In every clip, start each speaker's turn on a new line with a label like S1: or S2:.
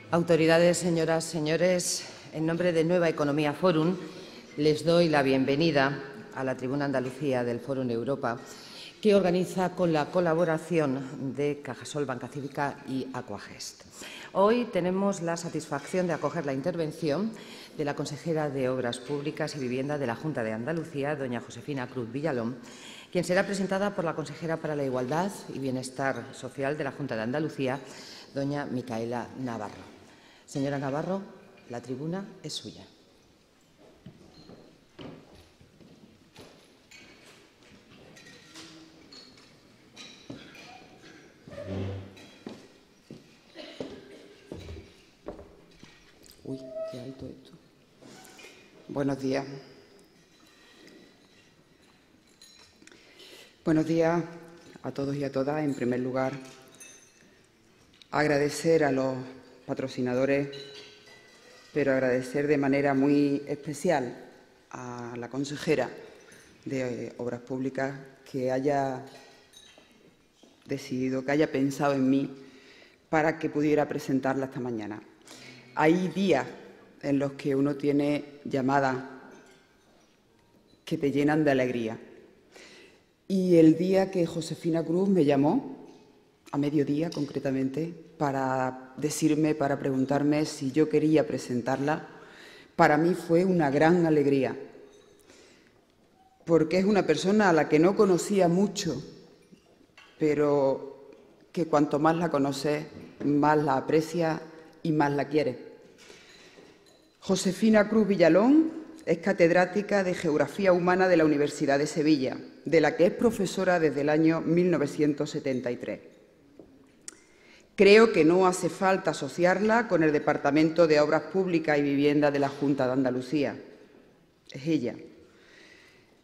S1: Autoridades, señoras, señores, en nombre de Nueva Economía Forum, les doy la bienvenida a la Tribuna Andalucía del Forum Europa, que organiza con la colaboración de Cajasol Banca Cívica y Aquagest. Hoy tenemos la satisfacción de acoger la intervención de la consejera de Obras Públicas y Vivienda de la Junta de Andalucía, doña Josefina Cruz Villalón, quien será presentada por la consejera para la Igualdad y Bienestar Social de la Junta de Andalucía, doña Micaela Navarro. Señora Navarro, la tribuna es suya.
S2: Uy, qué alto esto. Buenos días. Buenos días a todos y a todas. En primer lugar, agradecer a los patrocinadores, pero agradecer de manera muy especial a la consejera de Obras Públicas que haya decidido, que haya pensado en mí para que pudiera presentarla esta mañana. Hay días en los que uno tiene llamadas que te llenan de alegría. Y el día que Josefina Cruz me llamó, a mediodía concretamente, para decirme, para preguntarme si yo quería presentarla, para mí fue una gran alegría, porque es una persona a la que no conocía mucho, pero que cuanto más la conoces, más la aprecias y más la quieres. Josefina Cruz Villalón es catedrática de Geografía Humana de la Universidad de Sevilla, de la que es profesora desde el año 1973. Creo que no hace falta asociarla con el Departamento de Obras Públicas y Vivienda de la Junta de Andalucía. Es ella.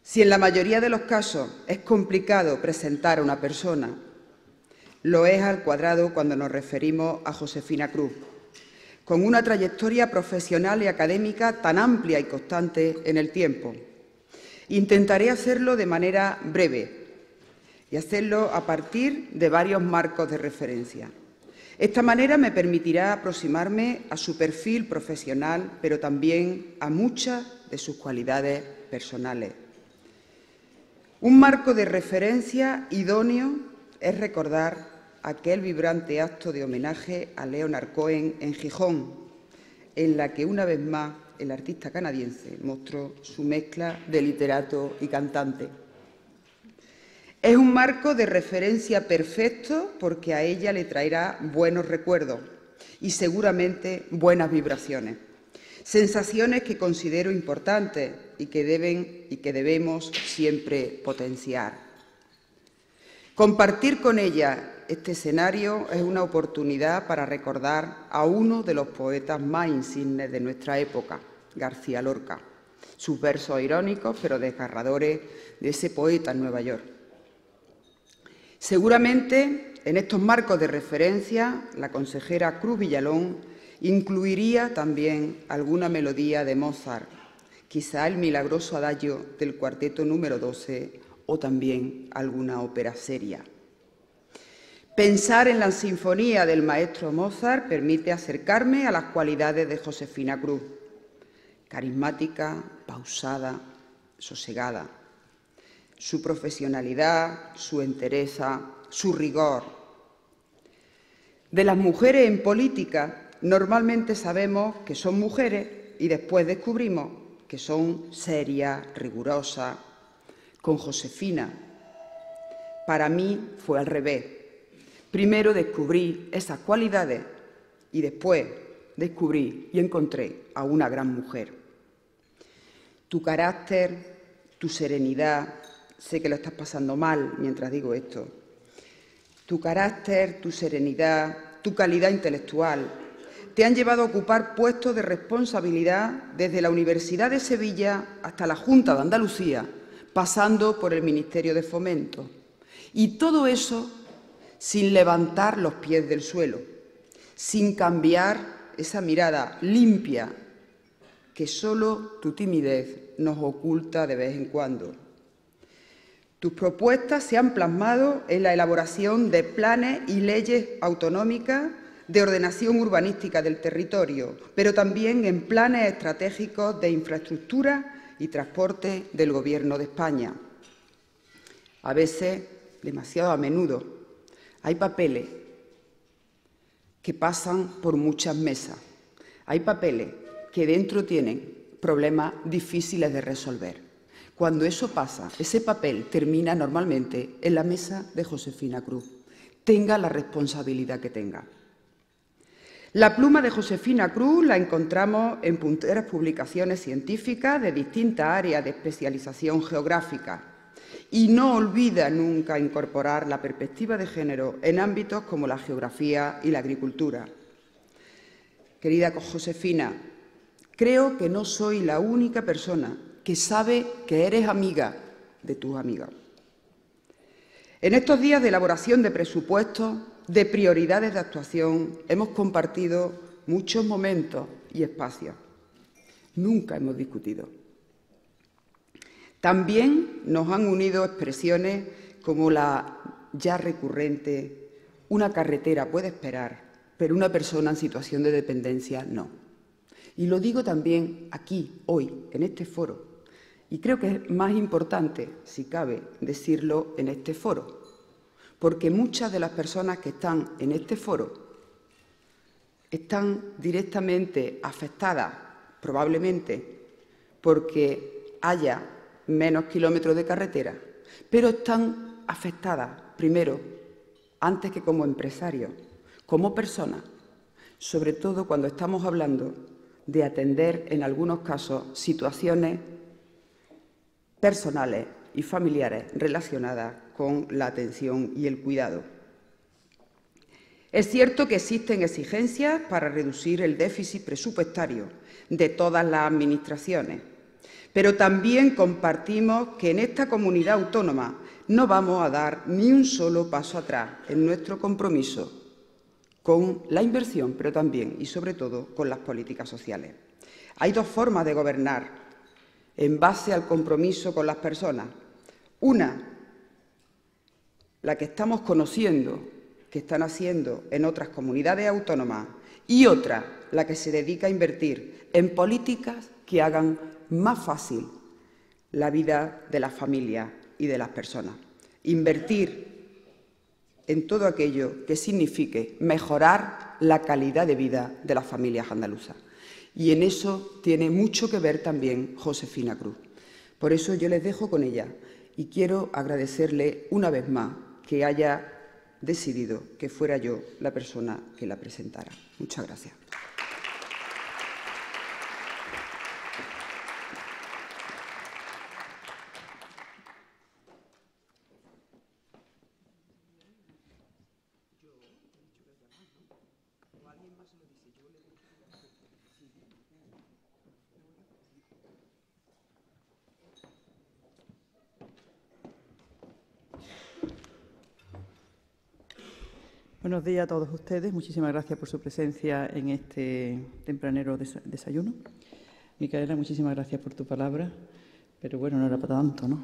S2: Si en la mayoría de los casos es complicado presentar a una persona, lo es al cuadrado cuando nos referimos a Josefina Cruz, con una trayectoria profesional y académica tan amplia y constante en el tiempo. Intentaré hacerlo de manera breve y hacerlo a partir de varios marcos de referencia. Esta manera me permitirá aproximarme a su perfil profesional, pero también a muchas de sus cualidades personales. Un marco de referencia idóneo es recordar aquel vibrante acto de homenaje a Leonard Cohen en Gijón, en la que una vez más el artista canadiense mostró su mezcla de literato y cantante. Es un marco de referencia perfecto porque a ella le traerá buenos recuerdos y seguramente buenas vibraciones, sensaciones que considero importantes y que debemos siempre potenciar. Compartir con ella este escenario es una oportunidad para recordar a uno de los poetas más insignes de nuestra época, García Lorca, sus versos irónicos pero desgarradores de ese poeta en Nueva York. Seguramente, en estos marcos de referencia, la consejera Cruz Villalón incluiría también alguna melodía de Mozart, quizá el milagroso adagio del cuarteto número 12 o también alguna ópera seria. Pensar en la sinfonía del maestro Mozart permite acercarme a las cualidades de Josefina Cruz, carismática, pausada, sosegada. Su profesionalidad, su entereza, su rigor. De las mujeres en política, normalmente sabemos que son mujeres y después descubrimos que son serias, rigurosas. Con Josefina, para mí fue al revés. Primero descubrí esas cualidades y después descubrí y encontré a una gran mujer. Tu carácter, tu serenidad, sé que lo estás pasando mal mientras digo esto. Tu carácter, tu serenidad, tu calidad intelectual te han llevado a ocupar puestos de responsabilidad desde la Universidad de Sevilla hasta la Junta de Andalucía, pasando por el Ministerio de Fomento. Y todo eso sin levantar los pies del suelo, sin cambiar esa mirada limpia que solo tu timidez nos oculta de vez en cuando. Tus propuestas se han plasmado en la elaboración de planes y leyes autonómicas de ordenación urbanística del territorio, pero también en planes estratégicos de infraestructura y transporte del Gobierno de España. A veces, demasiado a menudo, hay papeles que pasan por muchas mesas. Hay papeles que dentro tienen problemas difíciles de resolver. Cuando eso pasa, ese papel termina normalmente en la mesa de Josefina Cruz, tenga la responsabilidad que tenga. La pluma de Josefina Cruz la encontramos en punteras publicaciones científicas de distintas áreas de especialización geográfica y no olvida nunca incorporar la perspectiva de género en ámbitos como la geografía y la agricultura. Querida Josefina, creo que no soy la única persona que sabe que eres amiga de tus amigas. En estos días de elaboración de presupuestos, de prioridades de actuación, hemos compartido muchos momentos y espacios. Nunca hemos discutido. También nos han unido expresiones como la ya recurrente «una carretera puede esperar, pero una persona en situación de dependencia no». Y lo digo también aquí, hoy, en este foro. Y creo que es más importante, si cabe, decirlo en este foro, porque muchas de las personas que están en este foro están directamente afectadas, probablemente, porque haya menos kilómetros de carretera, pero están afectadas, primero, antes que como empresarios, como personas, sobre todo cuando estamos hablando de atender, en algunos casos, situaciones personales y familiares relacionadas con la atención y el cuidado. Es cierto que existen exigencias para reducir el déficit presupuestario de todas las administraciones, pero también compartimos que en esta comunidad autónoma no vamos a dar ni un solo paso atrás en nuestro compromiso con la inversión, pero también y sobre todo con las políticas sociales. Hay dos formas de gobernar en base al compromiso con las personas. Una, la que estamos conociendo, que están haciendo en otras comunidades autónomas, y otra, la que se dedica a invertir en políticas que hagan más fácil la vida de las familias y de las personas. Invertir en todo aquello que signifique mejorar la calidad de vida de las familias andaluzas. Y en eso tiene mucho que ver también Josefina Cruz. Por eso yo les dejo con ella y quiero agradecerle una vez más que haya decidido que fuera yo la persona que la presentara. Muchas gracias.
S3: Buenos días a todos ustedes. Muchísimas gracias por su presencia en este tempranero desayuno. Micaela, muchísimas gracias por tu palabra, pero bueno, no era para tanto, ¿no?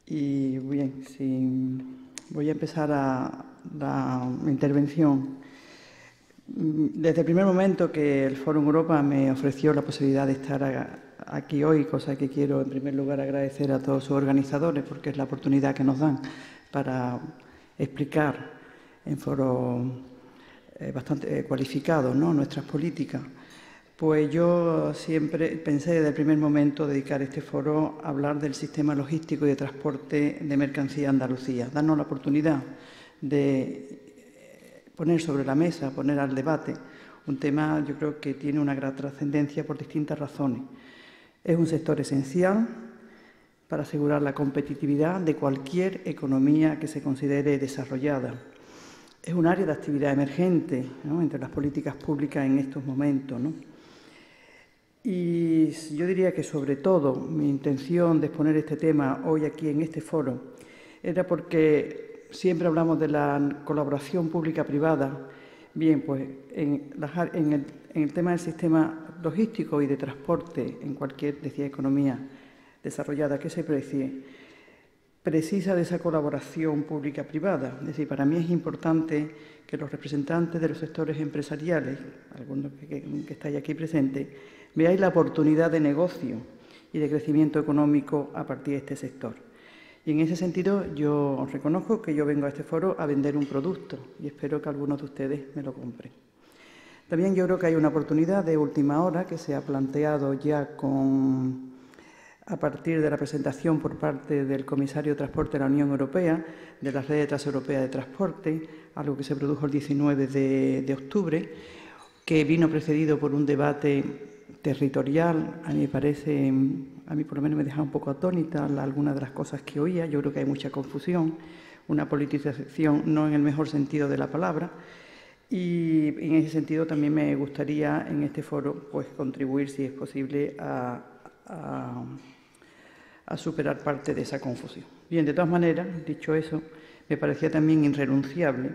S3: Y bien, voy a empezar la intervención. Desde el primer momento que el Fórum Europa me ofreció la posibilidad de estar aquí hoy, cosa que quiero en primer lugar agradecer a todos sus organizadores, porque es la oportunidad que nos dan para explicar en foros bastante cualificados, ¿no?, nuestras políticas. Pues yo siempre pensé desde el primer momento dedicar este foro a hablar del sistema logístico y de transporte de mercancía en Andalucía, darnos la oportunidad de poner sobre la mesa, poner al debate un tema, yo creo que tiene una gran trascendencia por distintas razones. Es un sector esencial para asegurar la competitividad de cualquier economía que se considere desarrollada. Es un área de actividad emergente, ¿no?, entre las políticas públicas en estos momentos, ¿no? Y yo diría que, sobre todo, mi intención de exponer este tema hoy aquí en este foro era porque siempre hablamos de la colaboración pública-privada. Bien, pues en el tema del sistema logístico y de transporte en cualquier, decía, economía desarrollada que se precie, precisa de esa colaboración pública-privada. Es decir, para mí es importante que los representantes de los sectores empresariales, algunos que estáis aquí presentes, veáis la oportunidad de negocio y de crecimiento económico a partir de este sector. Y en ese sentido yo os reconozco que yo vengo a este foro a vender un producto y espero que algunos de ustedes me lo compren. También yo creo que hay una oportunidad de última hora que se ha planteado ya a partir de la presentación por parte del Comisario de Transporte de la Unión Europea de la Red Transeuropea de Transporte, algo que se produjo el 19 de octubre, que vino precedido por un debate territorial. A mí me parece, a mí por lo menos me deja un poco atónita algunas de las cosas que oía. Yo creo que hay mucha confusión, una politización no en el mejor sentido de la palabra. Y en ese sentido también me gustaría en este foro pues contribuir, si es posible, a superar parte de esa confusión. Bien, de todas maneras, dicho eso, me parecía también irrenunciable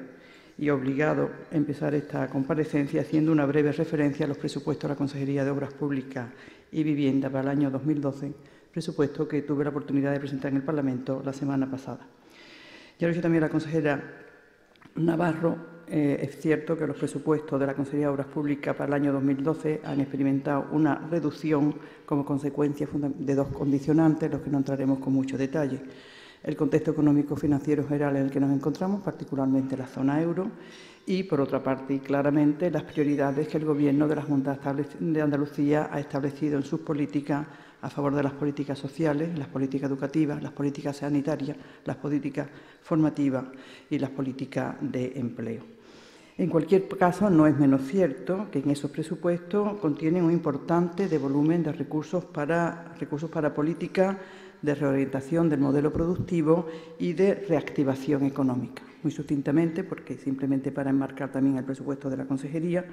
S3: y obligado empezar esta comparecencia haciendo una breve referencia a los presupuestos de la Consejería de Obras Públicas y Vivienda para el año 2012, presupuesto que tuve la oportunidad de presentar en el Parlamento la semana pasada. Ya lo ha dicho también la consejera Navarro. Es cierto que los presupuestos de la Consejería de Obras Públicas para el año 2012 han experimentado una reducción como consecuencia de dos condicionantes, los que no entraremos con mucho detalle. El contexto económico-financiero general en el que nos encontramos, particularmente la zona euro, y, por otra parte, y claramente, las prioridades que el Gobierno de la Junta de Andalucía ha establecido en sus políticas a favor de las políticas sociales, las políticas educativas, las políticas sanitarias, las políticas formativas y las políticas de empleo. En cualquier caso, no es menos cierto que en esos presupuestos contienen un importante volumen de recursos para políticas de reorientación del modelo productivo y de reactivación económica. Muy sustintamente, porque simplemente para enmarcar también el presupuesto de la Consejería,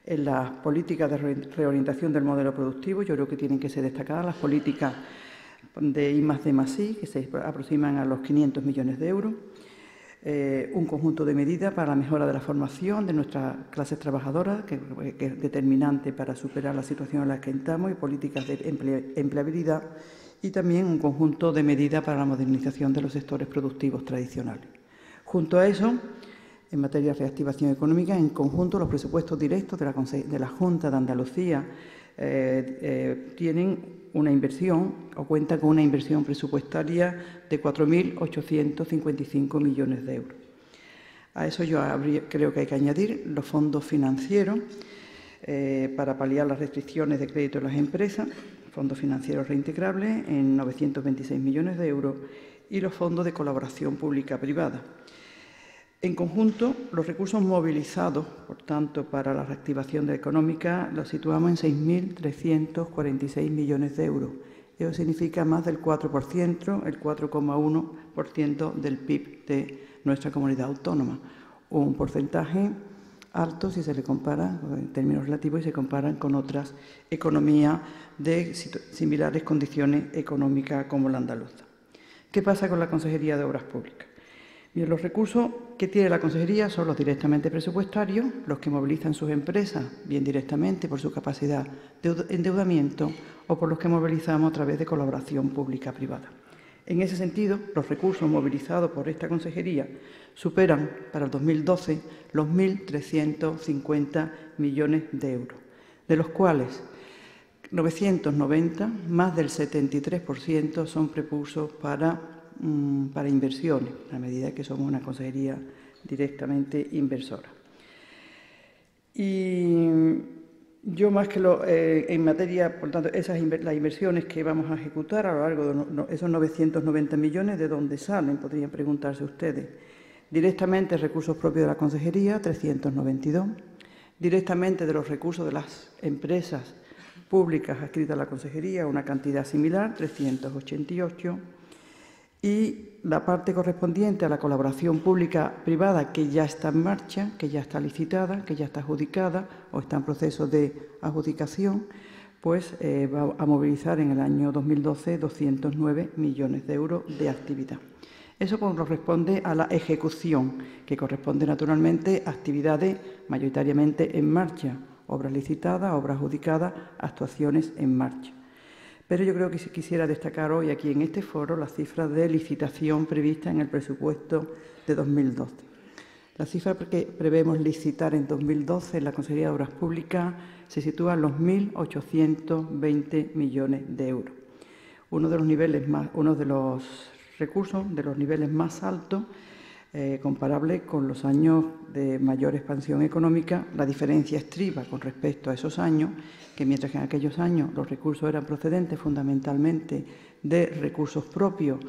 S3: en las políticas de reorientación del modelo productivo, yo creo que tienen que ser destacadas las políticas de I+D+I, que se aproximan a los 500 millones de euros, un conjunto de medidas para la mejora de la formación de nuestras clases trabajadoras, que es determinante para superar la situación en la que estamos, y políticas de empleabilidad, y también un conjunto de medidas para la modernización de los sectores productivos tradicionales. Junto a eso, en materia de reactivación económica, en conjunto los presupuestos directos de la Junta de Andalucía tienen una inversión o cuentan con una inversión presupuestaria de 4.855 millones de euros. A eso yo creo que hay que añadir los fondos financieros para paliar las restricciones de crédito de las empresas, fondos financieros reintegrables en 926 millones de euros y los fondos de colaboración pública-privada. En conjunto, los recursos movilizados, por tanto, para la reactivación económica los situamos en 6.346 millones de euros. Eso significa más del 4%, el 4,1% del PIB de nuestra comunidad autónoma. Un porcentaje alto si se le compara, en términos relativos, y se comparan con otras economías de similares condiciones económicas como la andaluza. ¿Qué pasa con la Consejería de Obras Públicas? Bien, los recursos que tiene la Consejería son los directamente presupuestarios, los que movilizan sus empresas, bien directamente por su capacidad de endeudamiento o por los que movilizamos a través de colaboración pública-privada. En ese sentido, los recursos movilizados por esta Consejería superan para el 2012 los 1.350 millones de euros, de los cuales 990, más del 73%, son recursos para inversiones, a medida que somos una consejería directamente inversora. Y yo más que en materia, por tanto, las inversiones que vamos a ejecutar a lo largo de esos 990 millones, ¿de dónde salen? Podrían preguntarse ustedes. Directamente recursos propios de la consejería, 392. Directamente de los recursos de las empresas públicas adscritas a la consejería, una cantidad similar, 388. Y la parte correspondiente a la colaboración pública-privada, que ya está en marcha, que ya está licitada, que ya está adjudicada o está en proceso de adjudicación, pues va a movilizar en el año 2012 209 millones de euros de actividad. Eso corresponde a la ejecución, que corresponde naturalmente a actividades mayoritariamente en marcha, obras licitadas, obras adjudicadas, actuaciones en marcha. Pero yo creo que quisiera destacar hoy aquí en este foro las cifras de licitación prevista en el presupuesto de 2012. La cifra que prevemos licitar en 2012 en la Consejería de Obras Públicas se sitúa en los 1.820 millones de euros. Uno de los recursos de los niveles más altos, comparable con los años de mayor expansión económica. La diferencia estriba con respecto a esos años, que mientras que en aquellos años los recursos eran procedentes fundamentalmente de recursos propios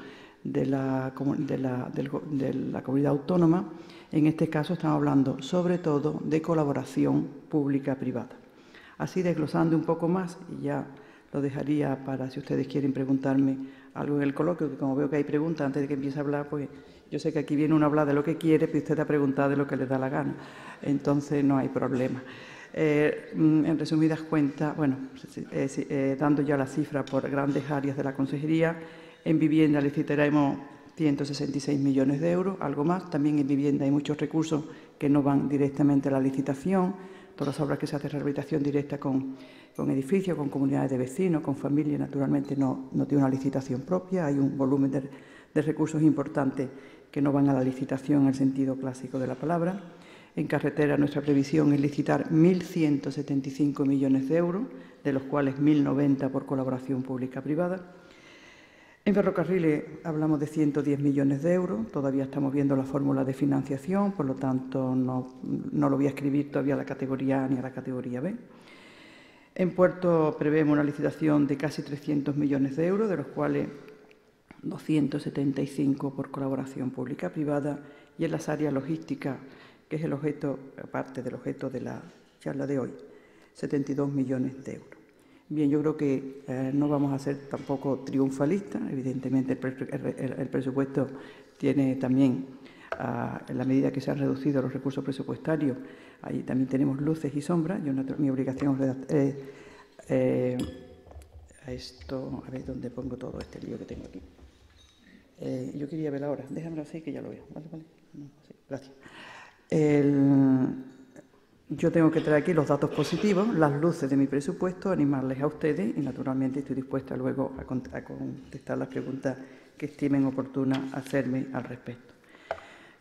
S3: de la comunidad autónoma, en este caso estamos hablando sobre todo de colaboración pública-privada. Así, desglosando un poco más, y ya lo dejaría para si ustedes quieren preguntarme algo en el coloquio, que como veo que hay preguntas antes de que empiece a hablar, pues yo sé que aquí viene uno a hablar de lo que quiere, pero usted ha preguntado de lo que le da la gana, entonces no hay problema. En resumidas cuentas, bueno, dando ya la cifra por grandes áreas de la Consejería, en vivienda licitaremos 166 millones de euros, algo más. También en vivienda hay muchos recursos que no van directamente a la licitación. Todas las obras que se hacen rehabilitación directa con edificios, con comunidades de vecinos, con familias, naturalmente no tiene una licitación propia. Hay un volumen de recursos importantes que no van a la licitación en el sentido clásico de la palabra. En carretera nuestra previsión es licitar 1.175 millones de euros, de los cuales 1.090 por colaboración pública-privada. En ferrocarriles hablamos de 110 millones de euros, todavía estamos viendo la fórmula de financiación, por lo tanto no lo voy a escribir todavía a la categoría A ni a la categoría B. En puertos prevemos una licitación de casi 300 millones de euros, de los cuales 275 por colaboración pública-privada, y en las áreas logísticas, que es el objeto, aparte del objeto de la charla de hoy, 72 millones de euros. Bien, yo creo que no vamos a ser tampoco triunfalistas. Evidentemente, el presupuesto tiene también, en la medida que se han reducido los recursos presupuestarios, ahí también tenemos luces y sombras. Mi obligación es esto, a ver dónde pongo todo este lío que tengo aquí. Yo quería ver ahora, déjamelo así que ya lo veo. ¿Vale? No, sí, gracias. Yo tengo que traer aquí los datos positivos, las luces de mi presupuesto, animarles a ustedes y, naturalmente, estoy dispuesta luego a contestar las preguntas que estimen oportunas hacerme al respecto.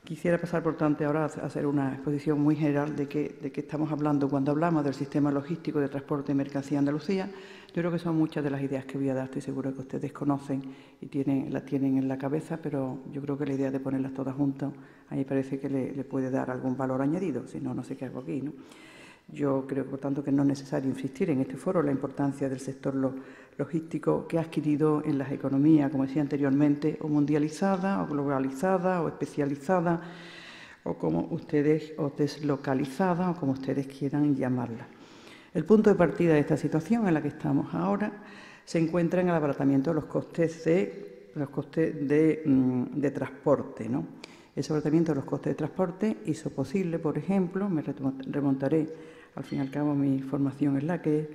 S3: Quisiera pasar, por tanto, ahora a hacer una exposición muy general de qué estamos hablando cuando hablamos del sistema logístico de transporte de mercancía en Andalucía. Yo creo que son muchas de las ideas que voy a dar, estoy seguro que ustedes conocen y las tienen en la cabeza, pero yo creo que la idea de ponerlas todas juntas, a mí parece que le puede dar algún valor añadido, si no, no sé qué hago aquí, ¿no? Yo creo, por tanto, que no es necesario insistir en este foro la importancia del sector logístico que ha adquirido en las economías, como decía anteriormente, o mundializada, o globalizada, o especializada, o deslocalizada, o como ustedes quieran llamarla. El punto de partida de esta situación en la que estamos ahora se encuentra en el abaratamiento de los costes de transporte, ¿no? Ese abaratamiento de los costes de transporte hizo posible, por ejemplo, me remontaré, al fin y al cabo mi formación es la que,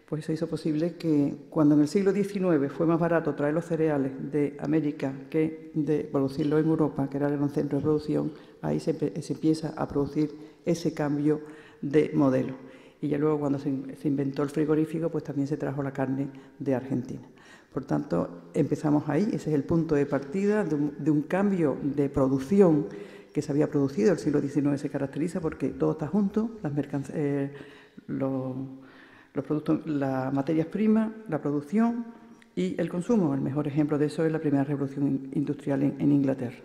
S3: pues eso hizo posible que cuando en el siglo XIX fue más barato traer los cereales de América que de producirlos en Europa, que era el gran centro de producción, ahí se empieza a producir ese cambio de modelo. Y ya luego, cuando se inventó el frigorífico, pues también se trajo la carne de Argentina. Por tanto, empezamos ahí, ese es el punto de partida de un cambio de producción que se había producido. El siglo XIX se caracteriza porque todo está junto, los productos, las materias primas, la producción y el consumo. El mejor ejemplo de eso es la primera revolución industrial en Inglaterra.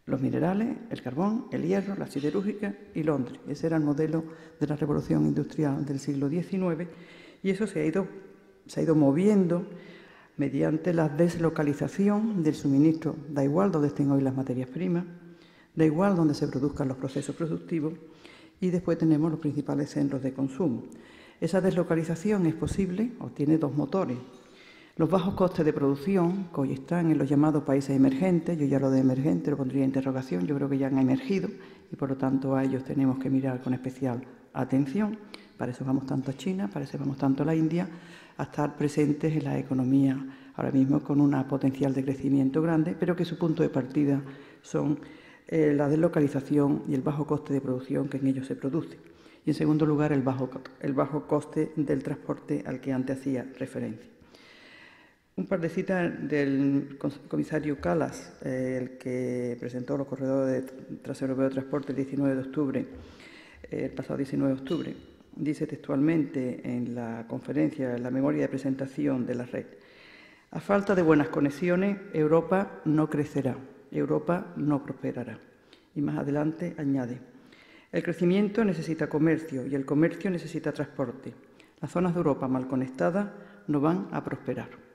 S3: Los minerales, el carbón, el hierro, la siderúrgica y Londres. Ese era el modelo de la revolución industrial del siglo XIX y eso se ha ido moviendo mediante la deslocalización del suministro. Da igual donde estén hoy las materias primas, da igual donde se produzcan los procesos productivos y después tenemos los principales centros de consumo. Esa deslocalización es posible o tiene dos motores. Los bajos costes de producción, que hoy están en los llamados países emergentes, yo ya lo de emergente lo pondría en interrogación, yo creo que ya han emergido y por lo tanto a ellos tenemos que mirar con especial atención. Para eso vamos tanto a China, para eso vamos tanto a la India, a estar presentes en la economía ahora mismo con una potencial de crecimiento grande, pero que su punto de partida son la deslocalización y el bajo coste de producción que en ellos se produce. Y en segundo lugar, el bajo coste del transporte al que antes hacía referencia. Un par de citas del comisario Kallas, el que presentó los corredores transeuropeos de transporte el 19 de octubre, el pasado 19 de octubre. Dice textualmente en la conferencia, en la memoria de presentación de la red: a falta de buenas conexiones, Europa no crecerá, Europa no prosperará. Y más adelante añade: el crecimiento necesita comercio y el comercio necesita transporte. Las zonas de Europa mal conectadas no van a prosperar.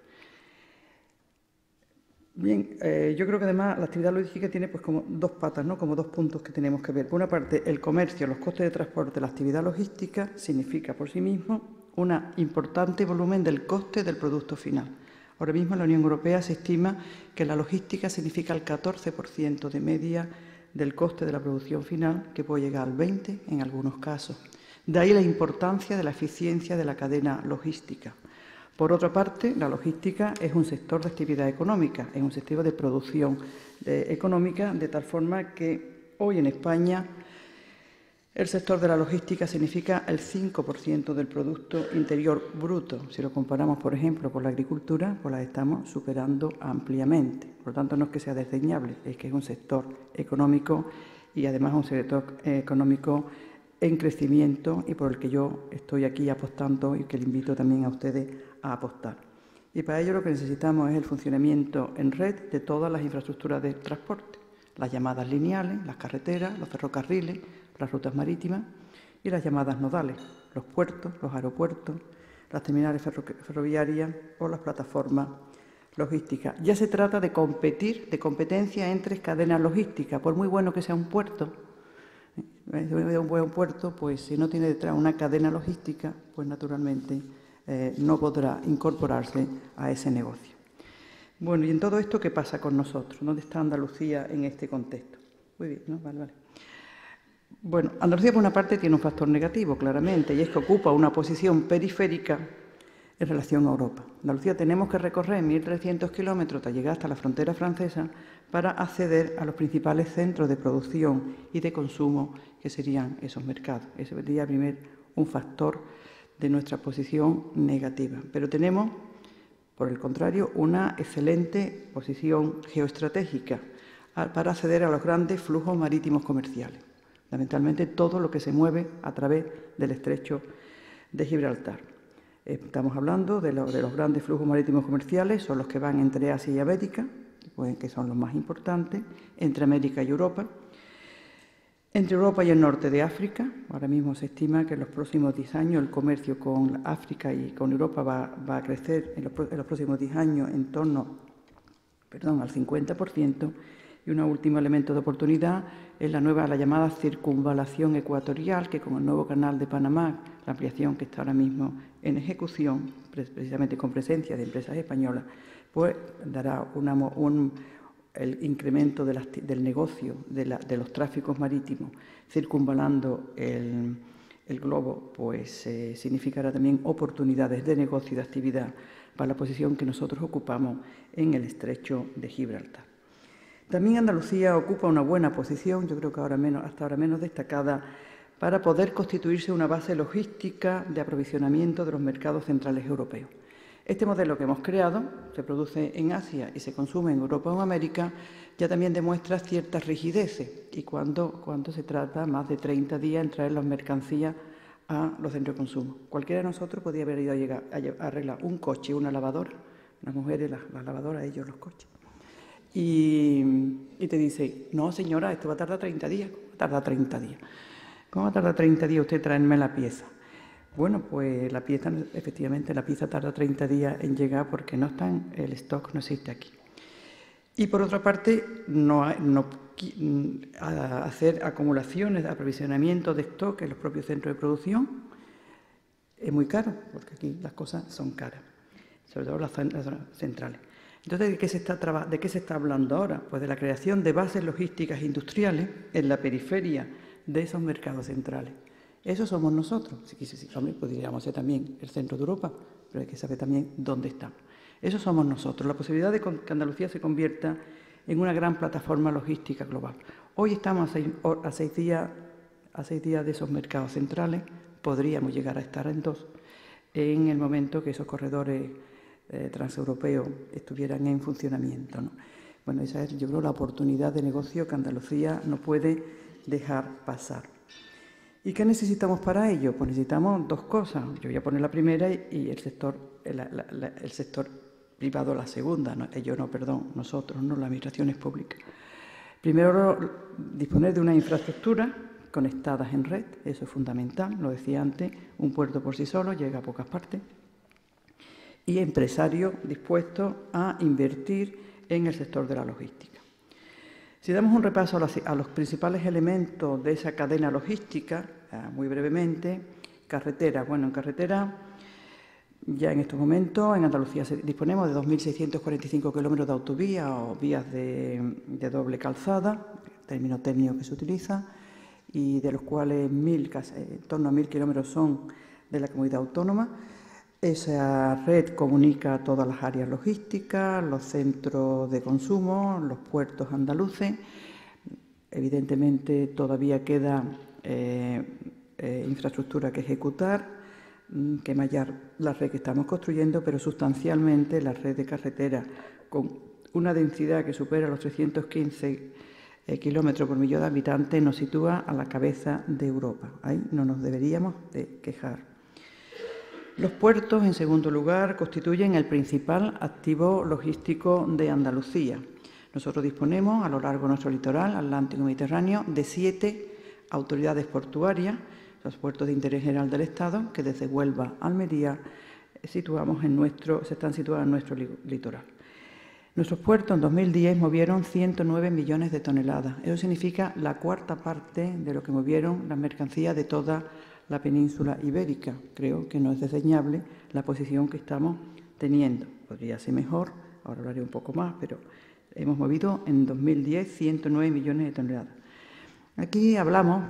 S3: Bien, yo creo que además la actividad logística tiene pues como dos patas, ¿no? Como dos puntos que tenemos que ver. Por una parte, el comercio, los costes de transporte, la actividad logística significa por sí mismo un importante volumen del coste del producto final. Ahora mismo en la Unión Europea se estima que la logística significa el 14% de media del coste de la producción final, que puede llegar al 20% en algunos casos. De ahí la importancia de la eficiencia de la cadena logística. Por otra parte, la logística es un sector de actividad económica, es un sector de producción económica, de tal forma que hoy en España el sector de la logística significa el 5% del Producto Interior Bruto. Si lo comparamos, por ejemplo, con la agricultura, pues la estamos superando ampliamente. Por lo tanto, no es que sea desdeñable, es que es un sector económico y además un sector económico en crecimiento y por el que yo estoy aquí apostando y que le invito también a ustedes a apostar. Y para ello lo que necesitamos es el funcionamiento en red de todas las infraestructuras de transporte, las llamadas lineales, las carreteras, los ferrocarriles, las rutas marítimas y las llamadas nodales, los puertos, los aeropuertos, las terminales ferroviarias o las plataformas logísticas. Ya se trata de competir, de competencia entre cadenas logísticas. Por muy bueno que sea un puerto, un buen puerto, pues si no tiene detrás una cadena logística, pues naturalmente no podrá incorporarse a ese negocio. Bueno, y en todo esto, ¿qué pasa con nosotros? ¿Dónde está Andalucía en este contexto? Muy bien, ¿no? Vale. Bueno, Andalucía por una parte tiene un factor negativo, claramente, y es que ocupa una posición periférica en relación a Europa. Andalucía tenemos que recorrer 1.300 kilómetros hasta llegar hasta la frontera francesa para acceder a los principales centros de producción y de consumo que serían esos mercados. Ese sería un factor de nuestra posición negativa. Pero tenemos, por el contrario, una excelente posición geoestratégica para acceder a los grandes flujos marítimos comerciales. Fundamentalmente todo lo que se mueve a través del estrecho de Gibraltar. Estamos hablando de los grandes flujos marítimos comerciales, son los que van entre Asia y América, pues, que son los más importantes, entre América y Europa, entre Europa y el norte de África. Ahora mismo se estima que en los próximos 10 años el comercio con África y con Europa va a crecer en los próximos 10 años en torno al 50%. Y un último elemento de oportunidad es la llamada circunvalación ecuatorial, que con el nuevo canal de Panamá, la ampliación que está ahora mismo en ejecución, precisamente con presencia de empresas españolas, pues dará el incremento del negocio de los tráficos marítimos circunvalando el globo, pues significará también oportunidades de negocio y de actividad para la posición que nosotros ocupamos en el estrecho de Gibraltar. También Andalucía ocupa una buena posición, yo creo que hasta ahora menos destacada, para poder constituirse una base logística de aprovisionamiento de los mercados centrales europeos. Este modelo que hemos creado, se produce en Asia y se consume en Europa o en América, ya también demuestra ciertas rigideces y cuando se trata más de 30 días en traer las mercancías a los centros de consumo. Cualquiera de nosotros podría haber ido a arreglar un coche, una lavadora, las mujeres, las lavadoras, ellos los coches. Y te dice, no señora, esto va a tardar 30 días. ¿Cómo tarda 30 días? ¿Cómo va a tardar 30 días usted traerme la pieza? Bueno, pues efectivamente la pieza tarda 30 días en llegar porque el stock no existe aquí. Y por otra parte, hacer acumulaciones de aprovisionamiento de stock en los propios centros de producción es muy caro, porque aquí las cosas son caras, sobre todo las zonas centrales. Entonces, ¿de qué se está hablando ahora? Pues de la creación de bases logísticas industriales en la periferia de esos mercados centrales. Eso somos nosotros. Si podríamos ser también el centro de Europa, pero hay que saber también dónde estamos. Eso somos nosotros. La posibilidad de que Andalucía se convierta en una gran plataforma logística global. Hoy estamos a seis días de esos mercados centrales. Podríamos llegar a estar en 2 en el momento que esos corredores transeuropeo estuvieran en funcionamiento, ¿no? Bueno, esa es, yo creo, la oportunidad de negocio que Andalucía no puede dejar pasar. ¿Y qué necesitamos para ello? Pues necesitamos dos cosas. Yo voy a poner la primera y el sector privado la segunda. No, nosotros, no las administraciones públicas. Primero, disponer de una infraestructura conectadas en red, eso es fundamental. Lo decía antes, un puerto por sí solo llega a pocas partes. Y empresarios dispuestos a invertir en el sector de la logística. Si damos un repaso a los principales elementos de esa cadena logística, muy brevemente, carretera. Bueno, en carretera, ya en estos momentos, en Andalucía disponemos de 2.645 kilómetros de autovía o vías de doble calzada, término técnico que se utiliza, y de los cuales en torno a 1.000 kilómetros son de la comunidad autónoma. Esa red comunica todas las áreas logísticas, los centros de consumo, los puertos andaluces. Evidentemente todavía queda infraestructura que ejecutar, que mallar la red que estamos construyendo, pero sustancialmente la red de carretera, con una densidad que supera los 315 kilómetros por millón de habitantes, nos sitúa a la cabeza de Europa. Ahí no nos deberíamos de quejar. Los puertos, en segundo lugar, constituyen el principal activo logístico de Andalucía. Nosotros disponemos, a lo largo de nuestro litoral atlántico mediterráneo, de 7 autoridades portuarias, los puertos de interés general del Estado, que desde Huelva a Almería se están situados en nuestro litoral. Nuestros puertos en 2010 movieron 109 millones de toneladas. Eso significa la cuarta parte de lo que movieron las mercancías de toda la península ibérica. Creo que no es desdeñable la posición que estamos teniendo. Podría ser mejor, ahora hablaré un poco más, pero hemos movido en 2010 109 millones de toneladas. Aquí hablamos,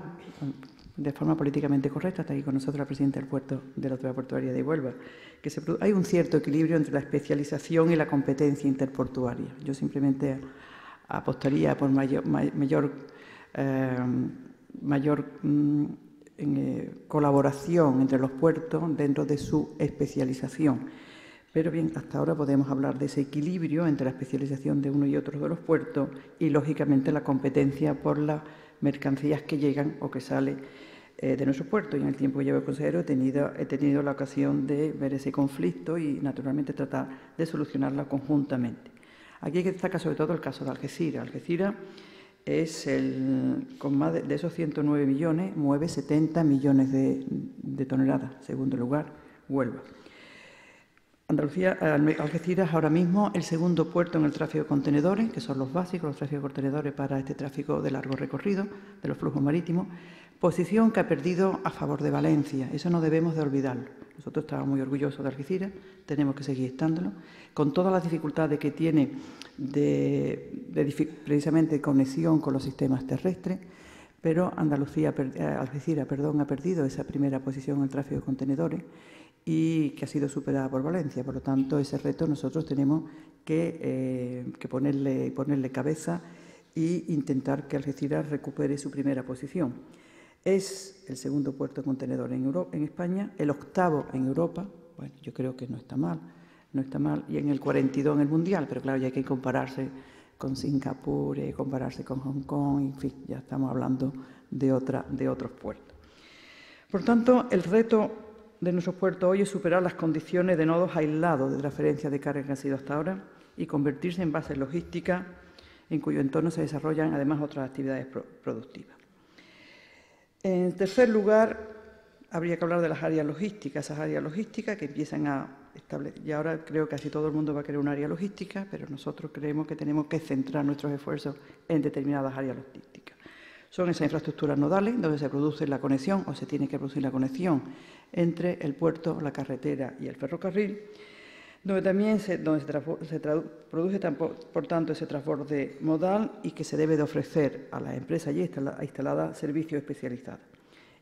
S3: de forma políticamente correcta, está aquí con nosotros la presidenta del puerto de la Autoridad Portuaria de Huelva, que hay un cierto equilibrio entre la especialización y la competencia interportuaria. Yo simplemente apostaría por mayor colaboración entre los puertos dentro de su especialización. Pero bien, hasta ahora podemos hablar de ese equilibrio entre la especialización de uno y otro de los puertos y, lógicamente, la competencia por las mercancías que llegan o que salen de nuestros puertos. Y en el tiempo que llevo consejero he tenido la ocasión de ver ese conflicto y, naturalmente, tratar de solucionarlo conjuntamente. Aquí hay que destacar sobre todo el caso de Algeciras. Algeciras es con más de esos 109 millones, mueve 70 millones de toneladas. Segundo lugar, Huelva. Algeciras ahora mismo el segundo puerto en el tráfico de contenedores, que son los básicos, los tráficos de contenedores para este tráfico de largo recorrido, de los flujos marítimos, posición que ha perdido a favor de Valencia. Eso no debemos de olvidarlo. Nosotros estamos muy orgullosos de Algeciras, tenemos que seguir estándolo, con todas las dificultades que tiene precisamente de conexión con los sistemas terrestres, pero Algeciras ha perdido esa primera posición en el tráfico de contenedores y que ha sido superada por Valencia. Por lo tanto, ese reto nosotros tenemos que ponerle cabeza e intentar que Algeciras recupere su primera posición. Es el segundo puerto de contenedor en España, el octavo en Europa. Bueno, yo creo que no está mal, y en el 42 en el Mundial, pero claro, ya hay que compararse con Singapur, compararse con Hong Kong, en fin, ya estamos hablando de otros puertos. Por tanto, el reto de nuestros puertos hoy es superar las condiciones de nodos aislados de transferencia de carga que han sido hasta ahora y convertirse en bases logísticas en cuyo entorno se desarrollan además otras actividades productivas. En tercer lugar, habría que hablar de las áreas logísticas, esas áreas logísticas que empiezan a establecer, y ahora creo que casi todo el mundo va a querer un área logística, pero nosotros creemos que tenemos que centrar nuestros esfuerzos en determinadas áreas logísticas. Son esas infraestructuras nodales donde se produce la conexión o se tiene que producir la conexión entre el puerto, la carretera y el ferrocarril, donde también se produce, por tanto, ese transborde modal y que se debe de ofrecer a las empresas ya instaladas servicios especializados.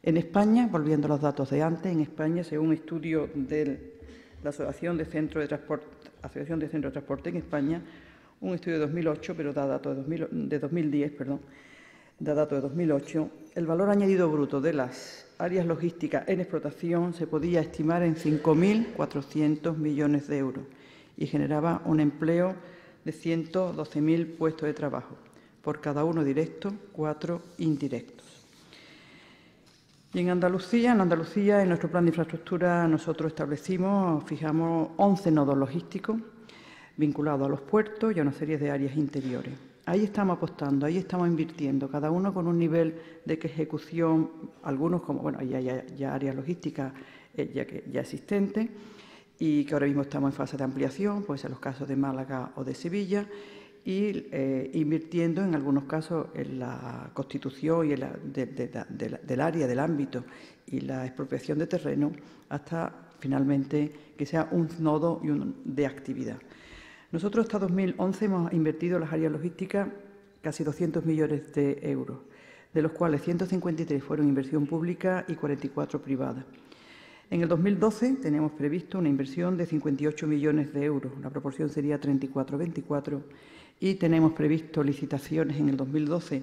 S3: En España, volviendo a los datos de antes, en España, según un estudio de la Asociación de Centros de Transporte en España, un estudio de 2008, pero da datos de 2010, da datos de 2008, el valor añadido bruto de las áreas logísticas en explotación se podía estimar en 5.400 millones de euros y generaba un empleo de 112.000 puestos de trabajo, por cada uno directo, 4 indirectos. Y en Andalucía, en nuestro plan de infraestructura, nosotros fijamos 11 nodos logísticos vinculados a los puertos y a una serie de áreas interiores. Ahí estamos apostando, ahí estamos invirtiendo, cada uno con un nivel de ejecución, algunos como, bueno, ya áreas logísticas ya existentes y que ahora mismo estamos en fase de ampliación, pues en los casos de Málaga o de Sevilla, y invirtiendo en algunos casos en la constitución y del área, del ámbito y la expropiación de terreno hasta finalmente que sea un nodo de actividad. Nosotros hasta 2011 hemos invertido en las áreas logísticas casi 200 millones de euros, de los cuales 153 fueron inversión pública y 44 privada. En el 2012 tenemos previsto una inversión de 58 millones de euros, la proporción sería 34-24, y tenemos previsto licitaciones en el 2012,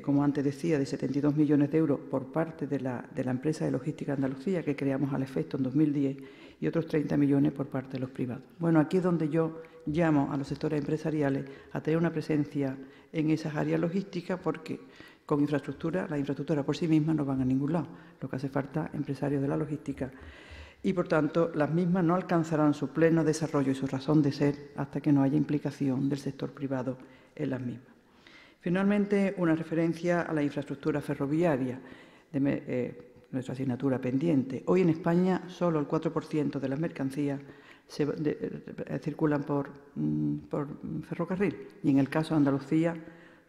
S3: como antes decía, de 72 millones de euros por parte de la empresa de logística Andalucía, que creamos al efecto en 2010, y otros 30 millones por parte de los privados. Bueno, aquí es donde yo llamo a los sectores empresariales a tener una presencia en esas áreas logísticas, porque con infraestructura, las infraestructuras por sí mismas no van a ningún lado. Lo que hace falta empresarios de la logística y, por tanto, las mismas no alcanzarán su pleno desarrollo y su razón de ser hasta que no haya implicación del sector privado en las mismas. Finalmente, una referencia a la infraestructura ferroviaria, nuestra asignatura pendiente. Hoy en España solo el 4% de las mercancías circulan por ferrocarril y en el caso de Andalucía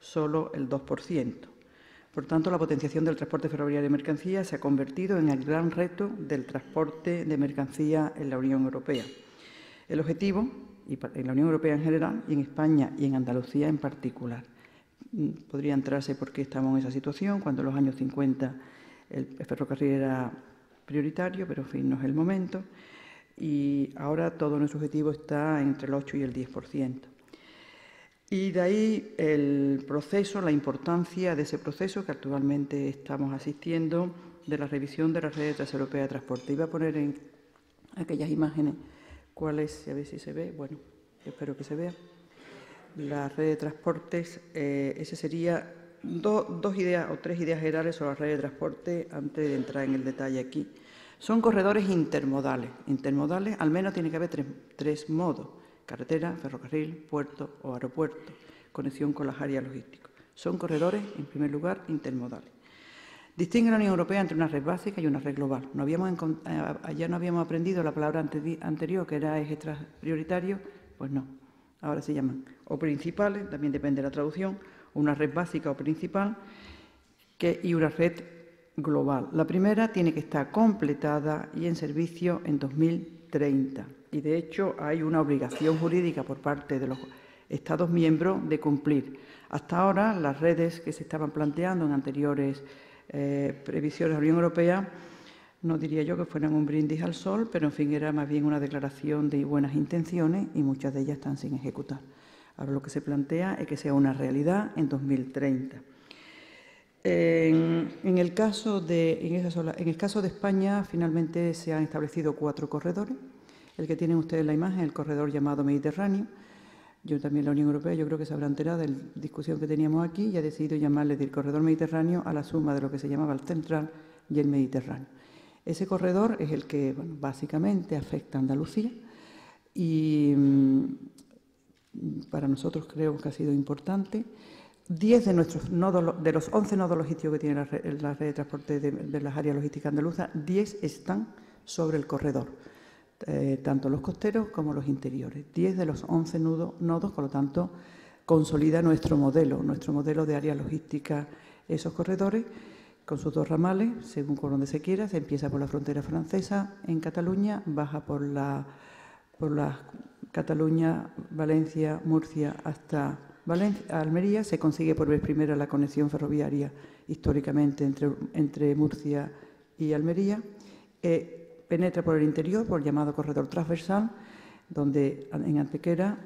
S3: solo el 2%. Por tanto, la potenciación del transporte ferroviario de mercancías se ha convertido en el gran reto del transporte de mercancías en la Unión Europea. El objetivo, en la Unión Europea en general, y en España y en Andalucía en particular, podría entrarse por qué estamos en esa situación, cuando en los años 50 el ferrocarril era prioritario, pero en fin, no es el momento, y ahora todo nuestro objetivo está entre el 8 y el 10%. Y de ahí el proceso, la importancia de ese proceso que actualmente estamos asistiendo de la revisión de la red transeuropea de transporte. Iba a poner en aquellas imágenes cuál es, a ver si se ve, bueno, espero que se vea. La red de transportes, ese sería dos ideas o tres ideas generales sobre la red de transporte antes de entrar en el detalle aquí. Son corredores intermodales. Intermodales al menos tiene que haber tres modos: carretera, ferrocarril, puerto o aeropuerto, conexión con las áreas logísticas. Son corredores, en primer lugar, intermodales. Distingue la Unión Europea entre una red básica y una red global. Ya no habíamos aprendido la palabra anterior, que era eje prioritario, pues no. Ahora se llaman o principales, también depende de la traducción, una red básica o principal y una red global. La primera tiene que estar completada y en servicio en 2030. Y, de hecho, hay una obligación jurídica por parte de los Estados miembros de cumplir. Hasta ahora, las redes que se estaban planteando en anteriores previsiones de la Unión Europea, no diría yo que fueran un brindis al sol, pero, en fin, era más bien una declaración de buenas intenciones y muchas de ellas están sin ejecutar. Ahora lo que se plantea es que sea una realidad en 2030. En el caso de España, finalmente se han establecido 4 corredores. El que tienen ustedes en la imagen, el corredor llamado Mediterráneo. Yo también, la Unión Europea, yo creo que se habrá enterado de la discusión que teníamos aquí y ha decidido llamarle del corredor Mediterráneo a la suma de lo que se llamaba el Central y el Mediterráneo. Ese corredor es el que, bueno, básicamente afecta a Andalucía y para nosotros creo que ha sido importante. 10 de nuestros nodos, de los 11 nodos logísticos que tiene la red de transporte de las áreas logísticas andaluzas, 10 están sobre el corredor, tanto los costeros como los interiores. 10 de los 11 nodos, por lo tanto, consolida nuestro modelo de áreas logísticas, esos corredores, con sus 2 ramales, según por donde se quiera. Se empieza por la frontera francesa en Cataluña, baja por la Cataluña, Valencia, Murcia hasta Almería. Se consigue por vez primera la conexión ferroviaria históricamente entre Murcia y Almería. Penetra por el interior, por el llamado corredor transversal, donde en Antequera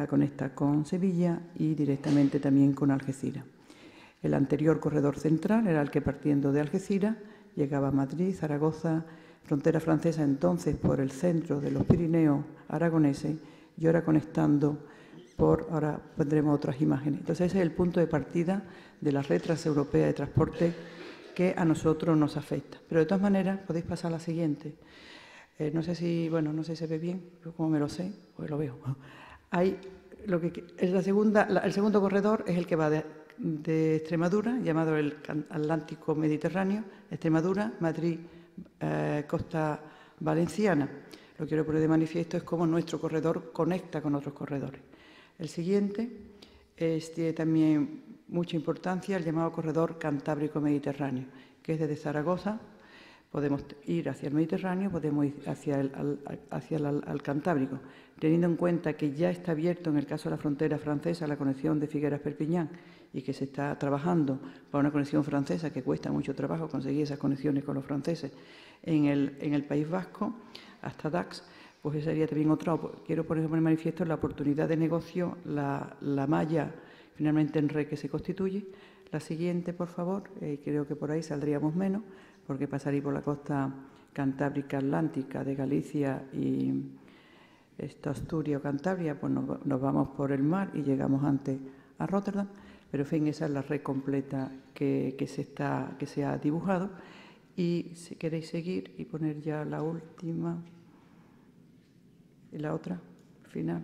S3: conecta con Sevilla y directamente también con Algeciras. El anterior corredor central era el que, partiendo de Algeciras, llegaba a Madrid, Zaragoza, frontera francesa, entonces por el centro de los Pirineos aragoneses y ahora conectando ahora pondremos otras imágenes. Entonces ese es el punto de partida de la red transeuropea de transporte que a nosotros nos afecta. Pero de todas maneras podéis pasar a la siguiente. No sé si se ve bien, yo como me lo sé, pues lo veo. El segundo corredor es el que va de Extremadura, llamado el Atlántico Mediterráneo, Extremadura, Madrid, Costa Valenciana. Lo que quiero poner de manifiesto es cómo nuestro corredor conecta con otros corredores. El siguiente tiene también mucha importancia, el llamado corredor Cantábrico-Mediterráneo, que es desde Zaragoza. Podemos ir hacia el Mediterráneo, podemos ir hacia el Cantábrico, teniendo en cuenta que ya está abierto en el caso de la frontera francesa la conexión de Figueras-Perpiñán y que se está trabajando para una conexión francesa que cuesta mucho trabajo conseguir esas conexiones con los franceses en el País Vasco hasta Dax, pues esa sería también otra. Quiero poner en manifiesto la oportunidad de negocio, la malla finalmente en red que se constituye. La siguiente, por favor, creo que por ahí saldríamos menos, porque pasaría por la costa cantábrica atlántica de Galicia y Asturias o Cantabria, pues nos vamos por el mar y llegamos antes a Rotterdam. Pero, en fin, esa es la red completa que se ha dibujado. Y si queréis seguir y poner ya la última y la otra, final.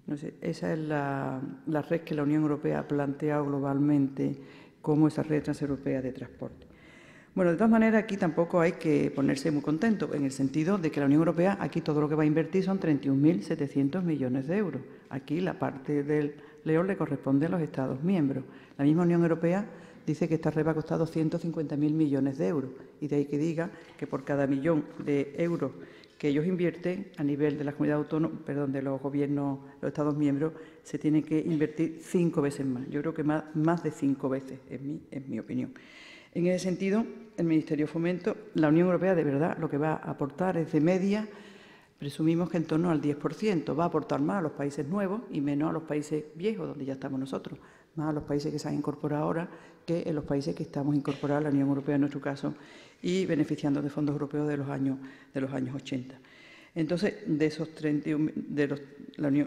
S3: No sé, esa es la red que la Unión Europea ha planteado globalmente como esa red transeuropea de transporte. Bueno, de todas maneras, aquí tampoco hay que ponerse muy contento, en el sentido de que la Unión Europea, aquí todo lo que va a invertir son 31.700 millones de euros. Aquí la parte del león le corresponde a los Estados miembros. La misma Unión Europea dice que esta red va a costar 250.000 millones de euros, y de ahí que diga que por cada millón de euros que ellos invierten a nivel de la comunidad autónoma, de los gobiernos, los Estados miembros, se tiene que invertir 5 veces más. Yo creo que más de 5 veces, es mi opinión. En ese sentido, el Ministerio de Fomento, la Unión Europea, de verdad, lo que va a aportar es de media, presumimos que en torno al 10%. Va a aportar más a los países nuevos y menos a los países viejos, donde ya estamos nosotros, más a los países que se han incorporado ahora que en los países que estamos incorporados a la Unión Europea, en nuestro caso, y beneficiando de fondos europeos de los años 80. Entonces, de esos 31,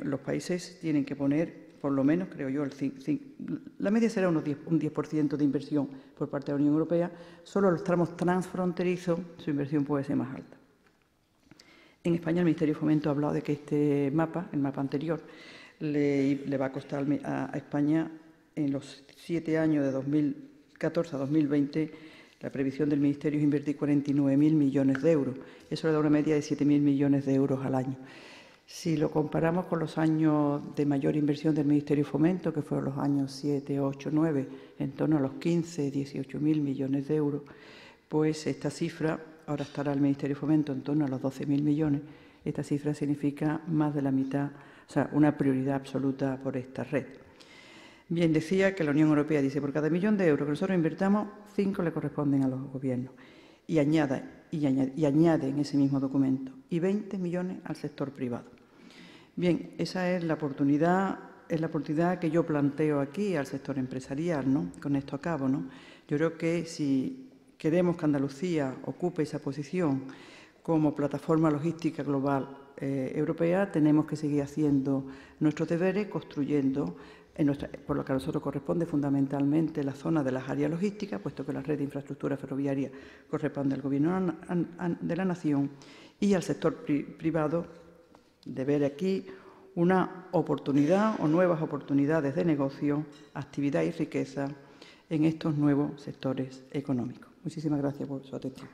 S3: los países tienen que poner, por lo menos, creo yo, la media será un 10% de inversión por parte de la Unión Europea. Solo los tramos transfronterizos, su inversión puede ser más alta. En España, el Ministerio de Fomento ha hablado de que este mapa, el mapa anterior, le va a costar a España en los 7 años de 2014 a 2020, la previsión del Ministerio es invertir 49.000 millones de euros. Eso le da una media de 7.000 millones de euros al año. Si lo comparamos con los años de mayor inversión del Ministerio de Fomento, que fueron los años 7, 8, 9, en torno a los 15, 18.000 millones de euros, pues esta cifra, ahora estará el Ministerio de Fomento en torno a los 12.000 millones, esta cifra significa más de la mitad, o sea, una prioridad absoluta por esta red. Bien, decía que la Unión Europea dice por cada millón de euros que nosotros invertamos, 5 le corresponden a los gobiernos. Y añade en ese mismo documento, y 20 millones al sector privado. Bien, esa es la oportunidad que yo planteo aquí al sector empresarial, ¿no? Con esto acabo, ¿no? Yo creo que si queremos que Andalucía ocupe esa posición como plataforma logística global europea, tenemos que seguir haciendo nuestros deberes, construyendo por lo que a nosotros corresponde fundamentalmente la zona de las áreas logísticas, puesto que la red de infraestructura ferroviaria corresponde al Gobierno de la Nación, y al sector privado de ver aquí una oportunidad o nuevas oportunidades de negocio, actividad y riqueza en estos nuevos sectores económicos. Muchísimas gracias por su atención.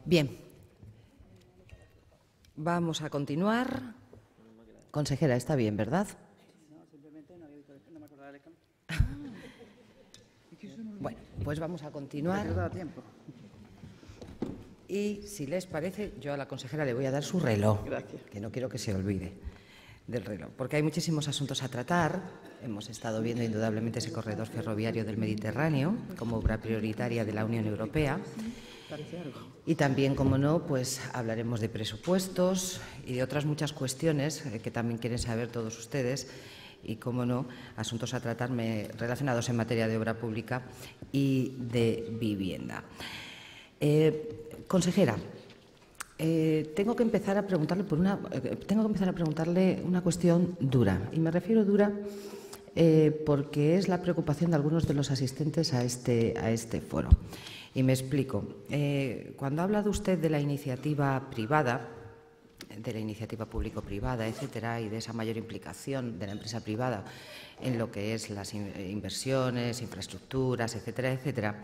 S1: Bien, vamos a continuar. Consejera, está bien, ¿verdad? Bueno, pues vamos a continuar. Y si les parece, yo a la consejera le voy a dar su reloj, que no quiero que se olvide. del reloj, porque hay muchísimos asuntos a tratar. Hemos estado viendo indudablemente ese corredor ferroviario del Mediterráneo como obra prioritaria de la Unión Europea. Y también, como no, pues hablaremos de presupuestos y de otras muchas cuestiones que también quieren saber todos ustedes y, como no, asuntos a tratar relacionados en materia de obra pública y de vivienda. Consejera, tengo que empezar a preguntarle una cuestión dura, y me refiero dura porque es la preocupación de algunos de los asistentes a este foro. Y me explico. Cuando ha hablado usted de la iniciativa privada, de la iniciativa público-privada, etcétera, y de esa mayor implicación de la empresa privada en lo que es las inversiones, infraestructuras, etcétera, etcétera,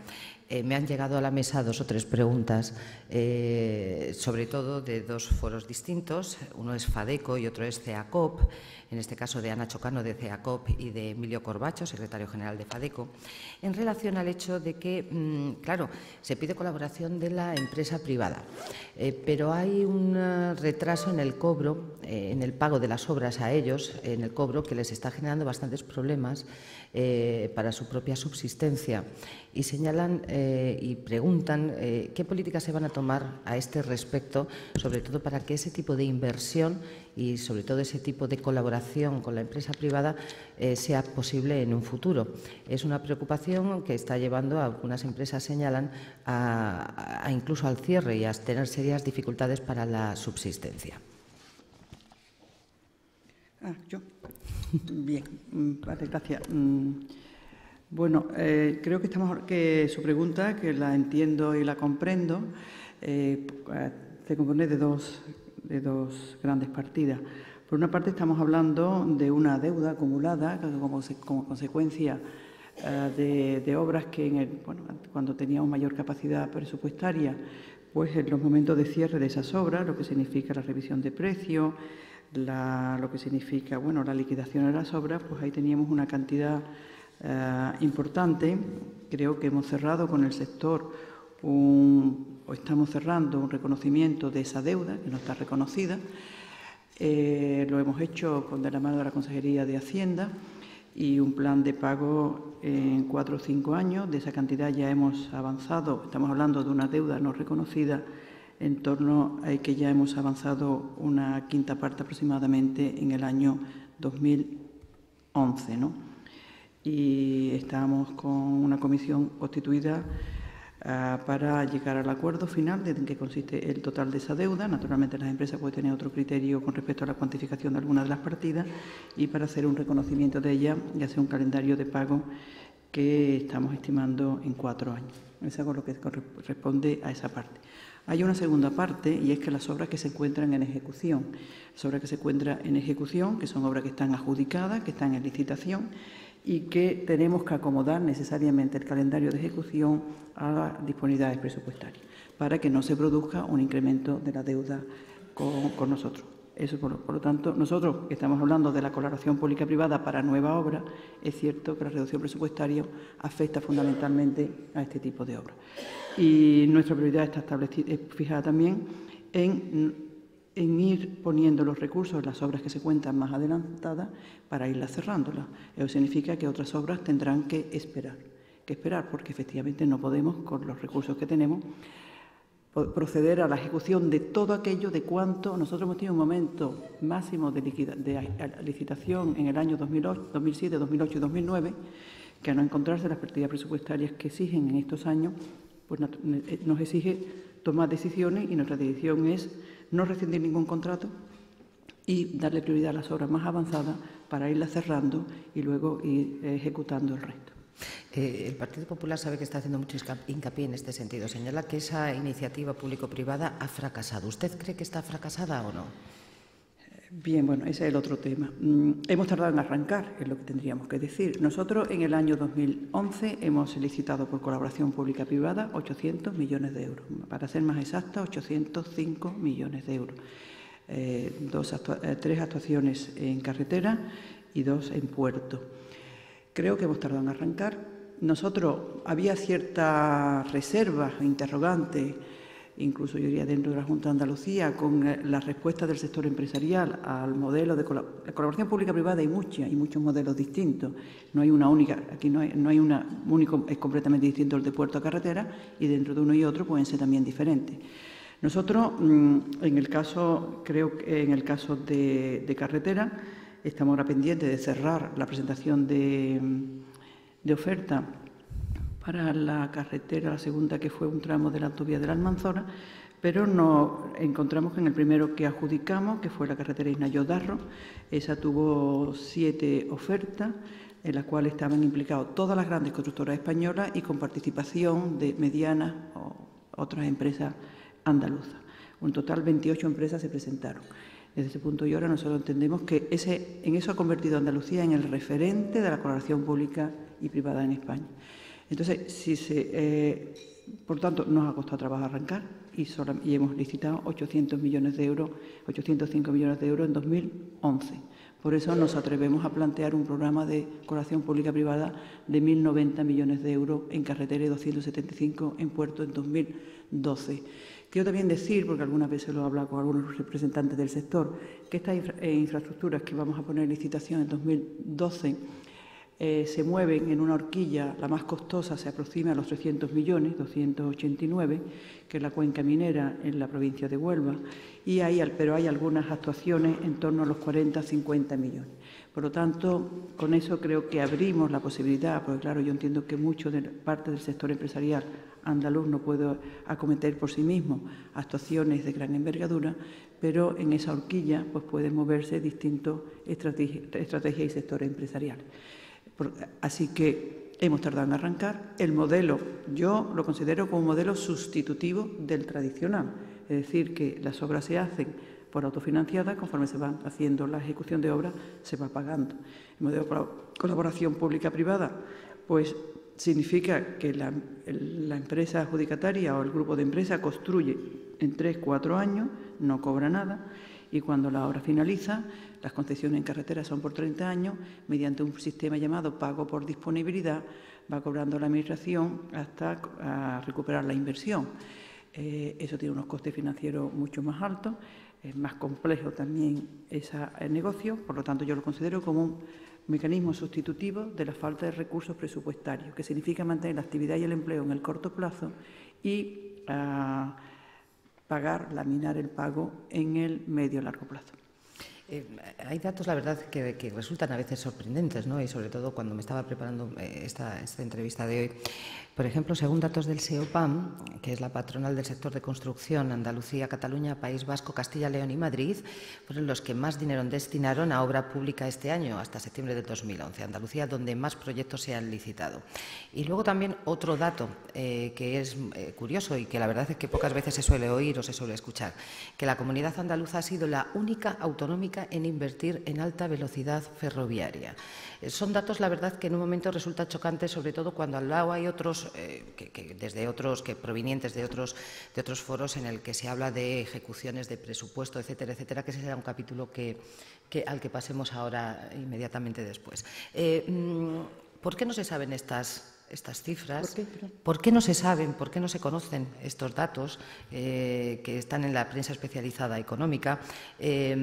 S1: me han llegado a la mesa 2 o 3 preguntas, sobre todo de 2 foros distintos. Uno es FADECO y otro es CEACOP, en este caso de Ana Chocano de CEACOP y de Emilio Corbacho, secretario general de FADECO, en relación al hecho de que, claro, se pide colaboración de la empresa privada, pero hay un retraso en el cobro, en el pago de las obras a ellos, en el cobro, que les está generando bastantes problemas para su propia subsistencia, y señalan y preguntan qué políticas se van a tomar a este respecto, sobre todo para que ese tipo de inversión y sobre todo ese tipo de colaboración con la empresa privada sea posible en un futuro. Es una preocupación que está llevando a algunas empresas, señalan, a incluso al cierre y a tener serias dificultades para la subsistencia.
S3: ¿Yo? Bien, vale, gracias. Bueno, creo que su pregunta, que la entiendo y la comprendo, se compone de dos grandes partidas. Por una parte, estamos hablando de una deuda acumulada como consecuencia de obras que cuando teníamos mayor capacidad presupuestaria, pues en los momentos de cierre de esas obras, lo que significa la revisión de precios, lo que significa la liquidación de las obras, pues ahí teníamos una cantidad importante. Creo que hemos cerrado con el sector o estamos cerrando un reconocimiento de esa deuda que no está reconocida. Lo hemos hecho de la mano de la Consejería de Hacienda y un plan de pago en 4 o 5 años. De esa cantidad ya hemos avanzado. Estamos hablando de una deuda no reconocida en torno a que ya hemos avanzado una quinta parte aproximadamente en el año 2011, ¿no? Y estamos con una comisión constituida para llegar al acuerdo final de en qué consiste el total de esa deuda. Naturalmente, las empresas pueden tener otro criterio con respecto a la cuantificación de algunas de las partidas y para hacer un reconocimiento de ella y hacer un calendario de pago que estamos estimando en 4 años. Eso es lo que corresponde a esa parte. Hay una segunda parte, y es que las obras que se encuentran en ejecución, que son obras que están adjudicadas, que están en licitación y que tenemos que acomodar necesariamente el calendario de ejecución a las disponibilidades presupuestarias para que no se produzca un incremento de la deuda con nosotros. Eso, por lo tanto, nosotros que estamos hablando de la colaboración pública-privada para nueva obra, es cierto que la reducción presupuestaria afecta fundamentalmente a este tipo de obras. Y nuestra prioridad está fijada también en ir poniendo los recursos en las obras que se cuentan más adelantadas para irlas cerrándolas. Eso significa que otras obras tendrán que esperar, porque efectivamente no podemos, con los recursos que tenemos, proceder a la ejecución de todo aquello de cuanto nosotros hemos tenido un momento máximo de licitación en el año 2007, 2008 y 2009, que al no encontrarse las partidas presupuestarias que exigen en estos años, pues nos exige tomar decisiones, y nuestra decisión es no rescindir ningún contrato y darle prioridad a las obras más avanzadas para irlas cerrando y luego ir ejecutando el resto.
S1: El Partido Popular sabe que está haciendo mucho hincapié en este sentido. Señala que esa iniciativa público-privada ha fracasado. ¿Usted cree que está fracasada o no?
S3: Bien, bueno, ese es el otro tema. Hemos tardado en arrancar, es lo que tendríamos que decir. Nosotros en el año 2011 hemos licitado por colaboración pública-privada 800 millones de euros. Para ser más exacta, 805 millones de euros. 3 actuaciones en carretera y 2 en puerto. Creo que hemos tardado en arrancar. Nosotros había ciertas reservas, interrogantes incluso yo diría dentro de la Junta de Andalucía, con la respuesta del sector empresarial al modelo de la colaboración pública-privada. Hay muchos modelos distintos. No hay una única, aquí no hay una único, es completamente distinto el de puerto a carretera, y dentro de uno y otro pueden ser también diferentes. Nosotros, en el caso de carretera, estamos ahora pendientes de cerrar la presentación de oferta para la carretera, la segunda, que fue un tramo de la autovía de la Almanzora, pero nos encontramos que en el primero que adjudicamos, que fue la carretera Isnayo-Darro, esa tuvo 7 ofertas, en las cuales estaban implicadas todas las grandes constructoras españolas y con participación de medianas o otras empresas andaluzas. Un total 28 empresas se presentaron. Desde ese punto y ahora nosotros entendemos que en eso ha convertido a Andalucía en el referente de la colaboración pública y privada en España. Entonces, por tanto, nos ha costado trabajo arrancar y hemos licitado 805 millones de euros en 2011. Por eso nos atrevemos a plantear un programa de colaboración pública-privada de 1.090 millones de euros en carretera y 275 en puerto en 2012. Quiero también decir, porque algunas veces lo he hablado con algunos representantes del sector, que estas infraestructuras que vamos a poner en licitación en 2012 se mueven en una horquilla. La más costosa se aproxima a los 300 millones, 289, que es la cuenca minera en la provincia de Huelva, pero hay algunas actuaciones en torno a los 40-50 millones. Por lo tanto, con eso creo que abrimos la posibilidad, porque claro, yo entiendo que mucho de parte del sector empresarial andaluz no puede acometer por sí mismo actuaciones de gran envergadura, pero en esa horquilla pues pueden moverse distintas estrategias y sectores empresariales. Así que hemos tardado en arrancar. El modelo yo lo considero como un modelo sustitutivo del tradicional, es decir, que las obras se hacen por autofinanciadas, conforme se van haciendo la ejecución de obras se va pagando. El modelo de colaboración pública-privada pues significa que la empresa adjudicataria o el grupo de empresas construye en 3-4 años, no cobra nada, y cuando la obra finaliza, las concesiones en carretera son por 30 años, mediante un sistema llamado pago por disponibilidad, va cobrando la administración hasta recuperar la inversión. Eso tiene unos costes financieros mucho más altos, es más complejo también ese negocio, por lo tanto yo lo considero como un mecanismo sustitutivo de la falta de recursos presupuestarios, que significa mantener la actividad y el empleo en el corto plazo y laminar el pago en el medio y largo plazo.
S1: Hay datos, la verdad, que resultan a veces sorprendentes, ¿no? Y sobre todo cuando me estaba preparando esta entrevista de hoy. Por ejemplo, según datos del SEOPAM, que es la patronal del sector de construcción, Andalucía, Cataluña, País Vasco, Castilla, León y Madrid, fueron los que más dinero destinaron a obra pública este año, hasta septiembre de 2011. Andalucía, donde más proyectos se han licitado. Y luego también otro dato que es curioso y que la verdad es que pocas veces se suele oír o se suele escuchar, que la comunidad andaluza ha sido la única autonómica en invertir en alta velocidad ferroviaria. Son datos, la verdad, que en un momento resulta chocante, sobre todo cuando al lado hay otros, provenientes de otros foros en el que se habla de ejecuciones de presupuesto, etcétera, etcétera, que ese será un capítulo al que pasemos ahora inmediatamente después. ¿Por qué no se saben estas cifras? ¿Por qué no se saben, por qué no se conocen estos datos que están en la prensa especializada económica? Es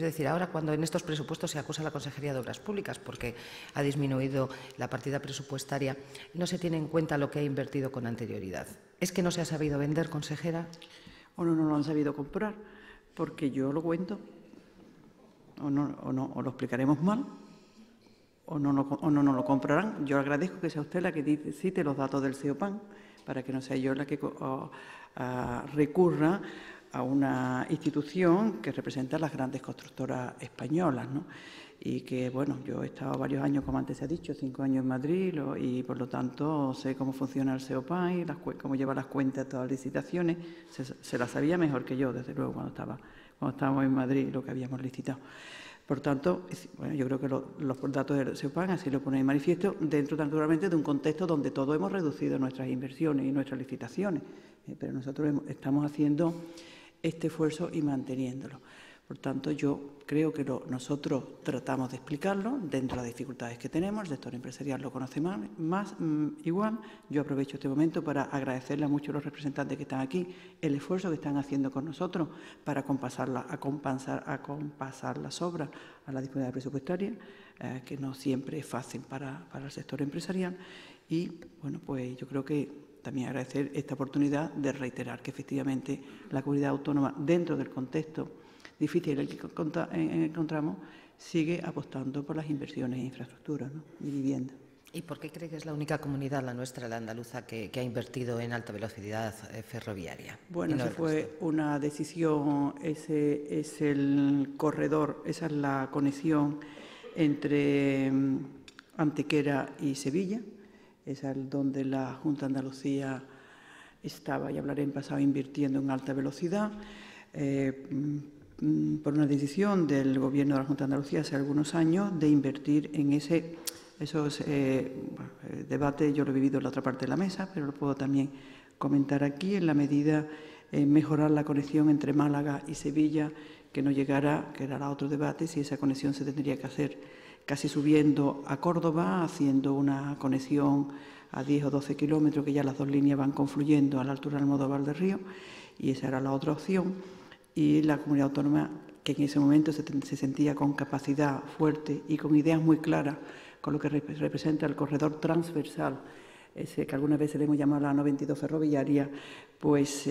S1: decir, ahora cuando en estos presupuestos se acusa a la Consejería de Obras Públicas porque ha disminuido la partida presupuestaria, no se tiene en cuenta lo que ha invertido con anterioridad. ¿Es que no se ha sabido vender, consejera?
S3: O no lo han sabido comprar, porque yo lo cuento, o lo explicaremos mal, o no lo comprarán. Yo agradezco que sea usted la que cite los datos del SEOPAM, para que no sea yo la que recurra a una institución que representa a las grandes constructoras españolas, ¿no? Y que, bueno, yo he estado varios años, como antes se ha dicho, 5 años en Madrid, y por lo tanto sé cómo funciona el SEOPAM y cómo lleva las cuentas de todas las licitaciones. Se las sabía mejor que yo, desde luego, cuando estábamos en Madrid, lo que habíamos licitado. Por tanto, bueno, yo creo que los datos del SEOPAM así lo ponen en manifiesto, dentro naturalmente de un contexto donde todos hemos reducido nuestras inversiones y nuestras licitaciones, pero nosotros estamos haciendo este esfuerzo y manteniéndolo. Por tanto, yo creo que nosotros tratamos de explicarlo dentro de las dificultades que tenemos. El sector empresarial lo conoce más igual. Yo aprovecho este momento para agradecerle a muchos de los representantes que están aquí el esfuerzo que están haciendo con nosotros para compasar las obras a la disponibilidad presupuestaria, que no siempre es fácil para el sector empresarial. Y, bueno, pues yo creo que también agradecer esta oportunidad de reiterar que efectivamente la comunidad autónoma, dentro del contexto difícil en el que encontramos, sigue apostando por las inversiones en infraestructuras, ¿no?, y vivienda.
S1: ¿Y por qué cree que es la única comunidad, la nuestra, la andaluza, que ha invertido en alta velocidad ferroviaria?
S3: Bueno, esa fue una decisión, ese es el corredor, esa es la conexión entre Antequera y Sevilla. Esa es donde la Junta de Andalucía estaba, y hablaré en pasado, invirtiendo en alta velocidad. Por una decisión del Gobierno de la Junta de Andalucía hace algunos años de invertir en esos debates. Yo lo he vivido en la otra parte de la mesa, pero lo puedo también comentar aquí, en la medida mejorar la conexión entre Málaga y Sevilla, que no llegara, que era otro debate, si esa conexión se tendría que hacer casi subiendo a Córdoba, haciendo una conexión a 10 o 12 kilómetros, que ya las dos líneas van confluyendo a la altura del Almodóvar del Río, y esa era la otra opción. Y la comunidad autónoma, que en ese momento se sentía con capacidad fuerte y con ideas muy claras con lo que representa el corredor transversal, ese que algunas veces le hemos llamado la 92 ferroviaria, pues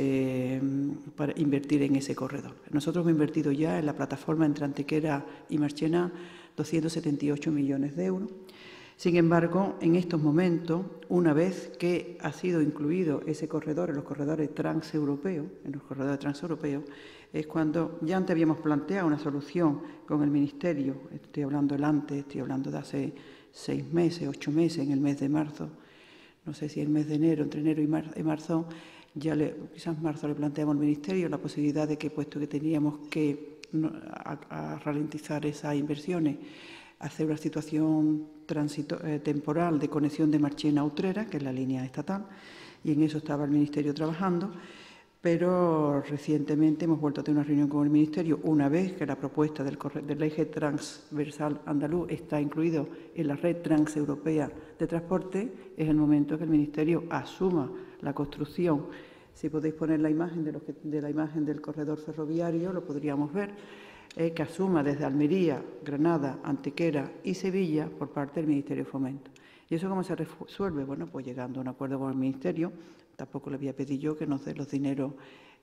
S3: para invertir en ese corredor. Nosotros hemos invertido ya en la plataforma entre Antequera y Marchena 278 millones de euros. Sin embargo, en estos momentos, una vez que ha sido incluido ese corredor en los corredores transeuropeos, es cuando ya antes habíamos planteado una solución con el Ministerio. Estoy hablando estoy hablando de hace 6 meses, 8 meses, en el mes de marzo. No sé si el mes de enero, entre enero y marzo, quizás marzo le planteamos al Ministerio la posibilidad de que, puesto que teníamos que ralentizar esas inversiones, hacer una situación temporal de conexión de Marchena a Utrera, que es la línea estatal, y en eso estaba el Ministerio trabajando. Pero recientemente hemos vuelto a tener una reunión con el Ministerio, una vez que la propuesta del eje transversal andaluz está incluido en la red transeuropea de transporte. Es el momento que el Ministerio asuma la construcción. Si podéis poner la imagen de la imagen del corredor ferroviario, lo podríamos ver, que asuma desde Almería, Granada, Antequera y Sevilla por parte del Ministerio de Fomento. ¿Y eso cómo se resuelve? Bueno, pues llegando a un acuerdo con el Ministerio. Tampoco le voy a pedir yo que nos dé los dineros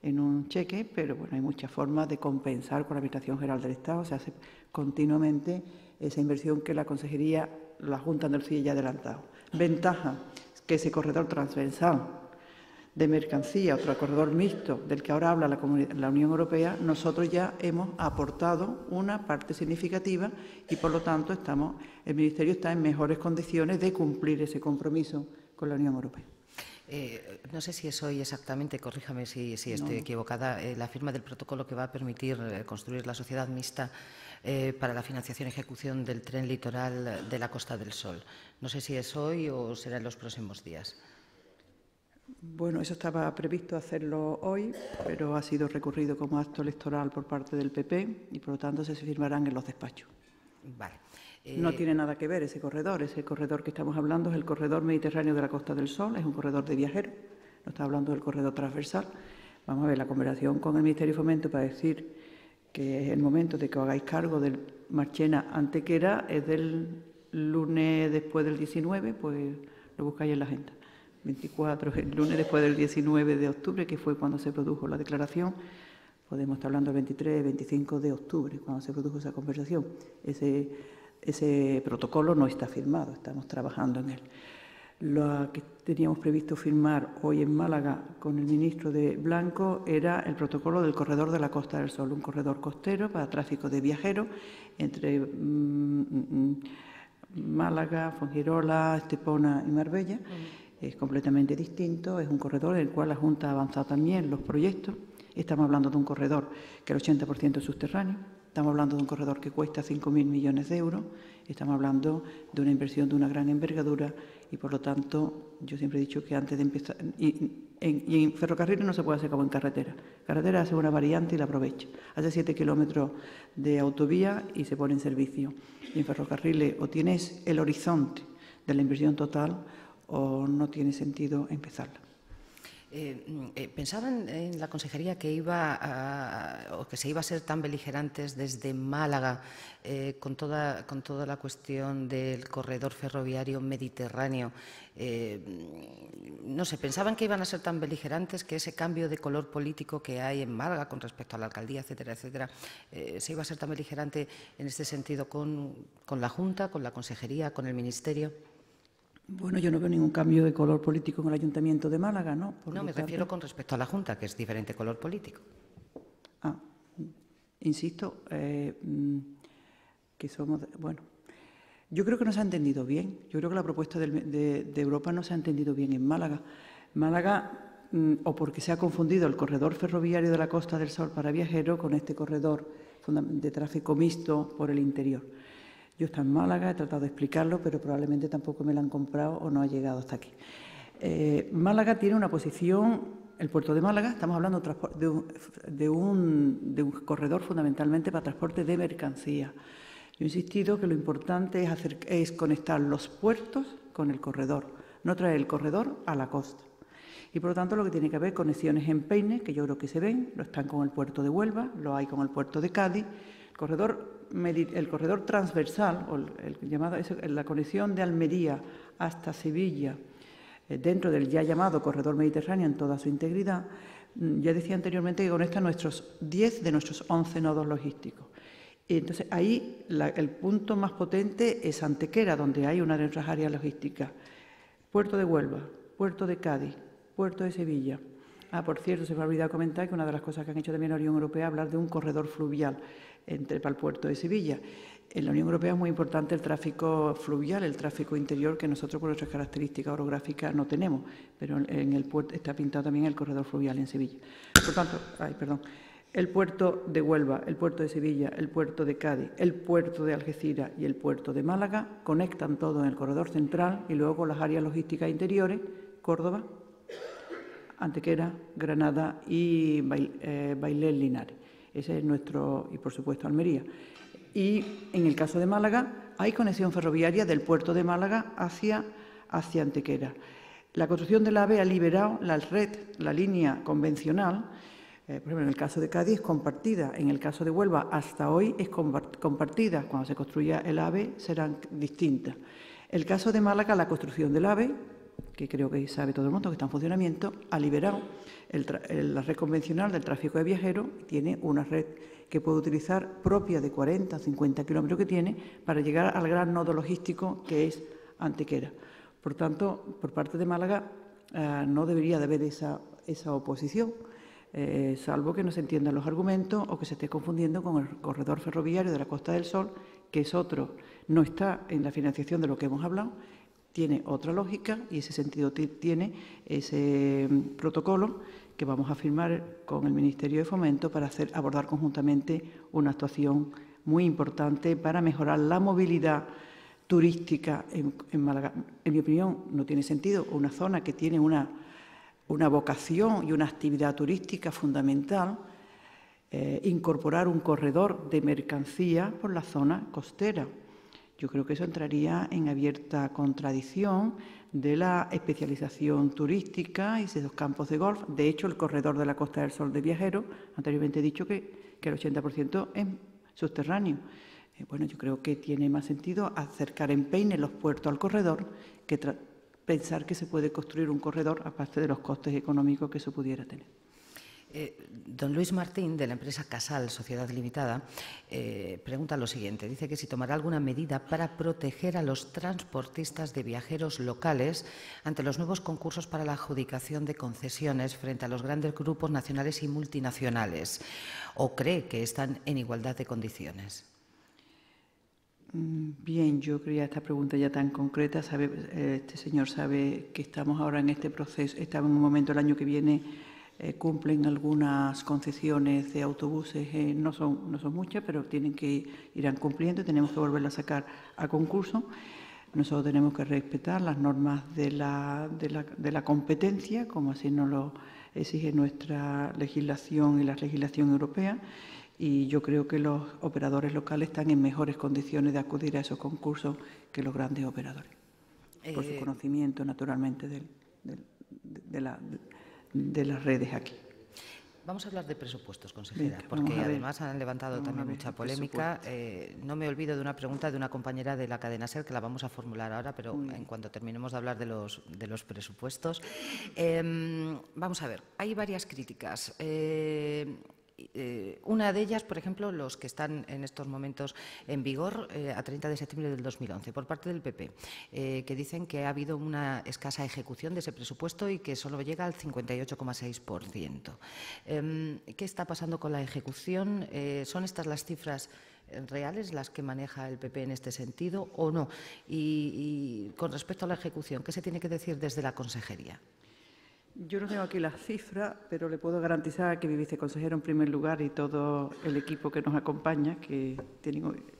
S3: en un cheque, pero bueno, hay muchas formas de compensar con la Administración General del Estado. Se hace continuamente esa inversión que la Consejería, la Junta de Andalucía ya ha adelantado. Ventaja, que ese corredor transversal de mercancía, otro corredor mixto del que ahora habla la Unión Europea, nosotros ya hemos aportado una parte significativa y, por lo tanto, el Ministerio está en mejores condiciones de cumplir ese compromiso con la Unión Europea.
S1: No sé si es hoy exactamente, corríjame si estoy equivocada, la firma del protocolo que va a permitir construir la sociedad mixta para la financiación y ejecución del tren litoral de la Costa del Sol. No sé si es hoy o será en los próximos días.
S3: Bueno, eso estaba previsto hacerlo hoy, pero ha sido recurrido como acto electoral por parte del PP y, por lo tanto, se firmarán en los despachos.
S1: Vale.
S3: No tiene nada que ver ese corredor que estamos hablando es el corredor mediterráneo de la Costa del Sol, es un corredor de viajeros, no está hablando del corredor transversal. Vamos a ver la conversación con el Ministerio de Fomento para decir que es el momento de que os hagáis cargo del Marchena Antequera, es del lunes después del 19, pues lo buscáis en la agenda. 24, el lunes después del 19 de octubre, que fue cuando se produjo la declaración. Podemos estar hablando del 23, 25 de octubre, cuando se produjo esa conversación. Ese protocolo no está firmado, estamos trabajando en él. Lo que teníamos previsto firmar hoy en Málaga con el ministro de Blanco era el protocolo del corredor de la Costa del Sol, un corredor costero para tráfico de viajeros entre Málaga, Fuengirola, Estepona y Marbella. Es completamente distinto, es un corredor en el cual la Junta ha avanzado también los proyectos. Estamos hablando de un corredor que el 80% es subterráneo, estamos hablando de un corredor que cuesta 5.000 millones de euros, estamos hablando de una inversión de una gran envergadura y, por lo tanto, yo siempre he dicho que antes de empezar, y Y en ferrocarriles no se puede hacer como en carretera. Carretera hace una variante y la aprovecha. Hace 7 kilómetros de autovía y se pone en servicio. Y en ferrocarriles o tienes el horizonte de la inversión total o no tiene sentido empezarla.
S1: ¿Pensaban en la consejería que se iba a ser tan beligerantes desde Málaga con toda la cuestión del corredor ferroviario mediterráneo? No sé, ¿pensaban que iban a ser tan beligerantes que ese cambio de color político que hay en Málaga con respecto a la alcaldía, etcétera, etcétera, se iba a ser tan beligerante en este sentido con la Junta, con la consejería, con el Ministerio?
S3: Bueno, yo no veo ningún cambio de color político en el Ayuntamiento de Málaga, ¿no?
S1: No, me refiero con respecto a la Junta, que es diferente color político.
S3: Insisto, que somos... Bueno, yo creo que no se ha entendido bien. Yo creo que la propuesta de Europa no se ha entendido bien en Málaga. Málaga, o porque se ha confundido el corredor ferroviario de la Costa del Sol para viajeros con este corredor de tráfico mixto por el interior. Yo estoy en Málaga, he tratado de explicarlo, pero probablemente tampoco me lo han comprado o no ha llegado hasta aquí. Málaga tiene una posición, el puerto de Málaga, estamos hablando de un corredor fundamentalmente para transporte de mercancías. Yo he insistido que lo importante es conectar los puertos con el corredor, no traer el corredor a la costa. Y por lo tanto lo que tiene que haber conexiones en Peine, que yo creo que se ven, lo están con el puerto de Huelva, lo hay con el puerto de Cádiz. El corredor transversal, o la conexión de Almería hasta Sevilla, dentro del ya llamado corredor mediterráneo en toda su integridad, ya decía anteriormente que conecta 10 de nuestros 11 nodos logísticos. Y entonces ahí el punto más potente es Antequera, donde hay una de nuestras áreas logísticas. Puerto de Huelva, puerto de Cádiz, puerto de Sevilla. Por cierto, se me ha olvidado comentar que una de las cosas que han hecho también la Unión Europea es hablar de un corredor fluvial para el puerto de Sevilla. En la Unión Europea es muy importante el tráfico fluvial, el tráfico interior, que nosotros por nuestras características orográficas no tenemos, pero en el puerto está pintado también el corredor fluvial en Sevilla. Por tanto, el puerto de Huelva, el puerto de Sevilla, el puerto de Cádiz, el puerto de Algeciras y el puerto de Málaga conectan todo en el corredor central y luego con las áreas logísticas interiores, Córdoba, Antequera, Granada y Bailén, Linares. Ese es nuestro, y por supuesto Almería. Y en el caso de Málaga hay conexión ferroviaria del puerto de Málaga hacia Antequera. La construcción del AVE ha liberado la red, la línea convencional. Por ejemplo, en el caso de Cádiz es compartida, en el caso de Huelva hasta hoy es compartida. Cuando se construya el AVE serán distintas. El caso de Málaga, la construcción del AVE, que creo que sabe todo el mundo que está en funcionamiento, ha liberado la red convencional del tráfico de viajeros, tiene una red que puede utilizar propia de 40 o 50 kilómetros que tiene para llegar al gran nodo logístico que es Antequera. Por tanto, por parte de Málaga no debería de haber esa oposición, salvo que no se entiendan los argumentos o que se esté confundiendo con el corredor ferroviario de la Costa del Sol, que es otro, no está en la financiación de lo que hemos hablado, tiene otra lógica y ese sentido tiene ese protocolo que vamos a firmar con el Ministerio de Fomento para abordar conjuntamente una actuación muy importante para mejorar la movilidad turística en Málaga. En mi opinión, no tiene sentido una zona que tiene una vocación y una actividad turística fundamental, incorporar un corredor de mercancía por la zona costera. Yo creo que eso entraría en abierta contradicción de la especialización turística y de los campos de golf. De hecho, el corredor de la Costa del Sol de viajeros, anteriormente he dicho que el 80% es subterráneo. Bueno, yo creo que tiene más sentido acercar en Peine los puertos al corredor que pensar que se puede construir un corredor aparte de los costes económicos que eso pudiera tener.
S1: Don Luis Martín, de la empresa Casal, Sociedad Limitada, pregunta lo siguiente. Dice que si tomará alguna medida para proteger a los transportistas de viajeros locales ante los nuevos concursos para la adjudicación de concesiones frente a los grandes grupos nacionales y multinacionales, o cree que están en igualdad de condiciones.
S3: Bien, yo creía esta pregunta ya tan concreta. Este señor sabe que estamos ahora en este proceso, estamos en un momento el año que viene. Cumplen algunas concesiones de autobuses, no son muchas, pero irán cumpliendo y tenemos que volverla a sacar a concurso. Nosotros tenemos que respetar las normas de la competencia, como así nos lo exige nuestra legislación y la legislación europea, y yo creo que los operadores locales están en mejores condiciones de acudir a esos concursos que los grandes operadores, por su conocimiento, naturalmente, de las redes aquí.
S1: Vamos a hablar de presupuestos, consejera, porque además han levantado también mucha polémica. No me olvido de una pregunta de una compañera de la cadena SER, que la vamos a formular ahora, pero en cuanto terminemos de hablar de los presupuestos. Vamos a ver, hay varias críticas. Una de ellas, por ejemplo, los que están en estos momentos en vigor a 30 de septiembre del 2011, por parte del PP, que dicen que ha habido una escasa ejecución de ese presupuesto y que solo llega al 58,6%. ¿Qué está pasando con la ejecución? ¿Son estas las cifras reales las que maneja el PP en este sentido o no? Y con respecto a la ejecución, ¿qué se tiene que decir desde la consejería?
S3: Yo no tengo aquí las cifras, pero le puedo garantizar que mi viceconsejero en primer lugar y todo el equipo que nos acompaña, que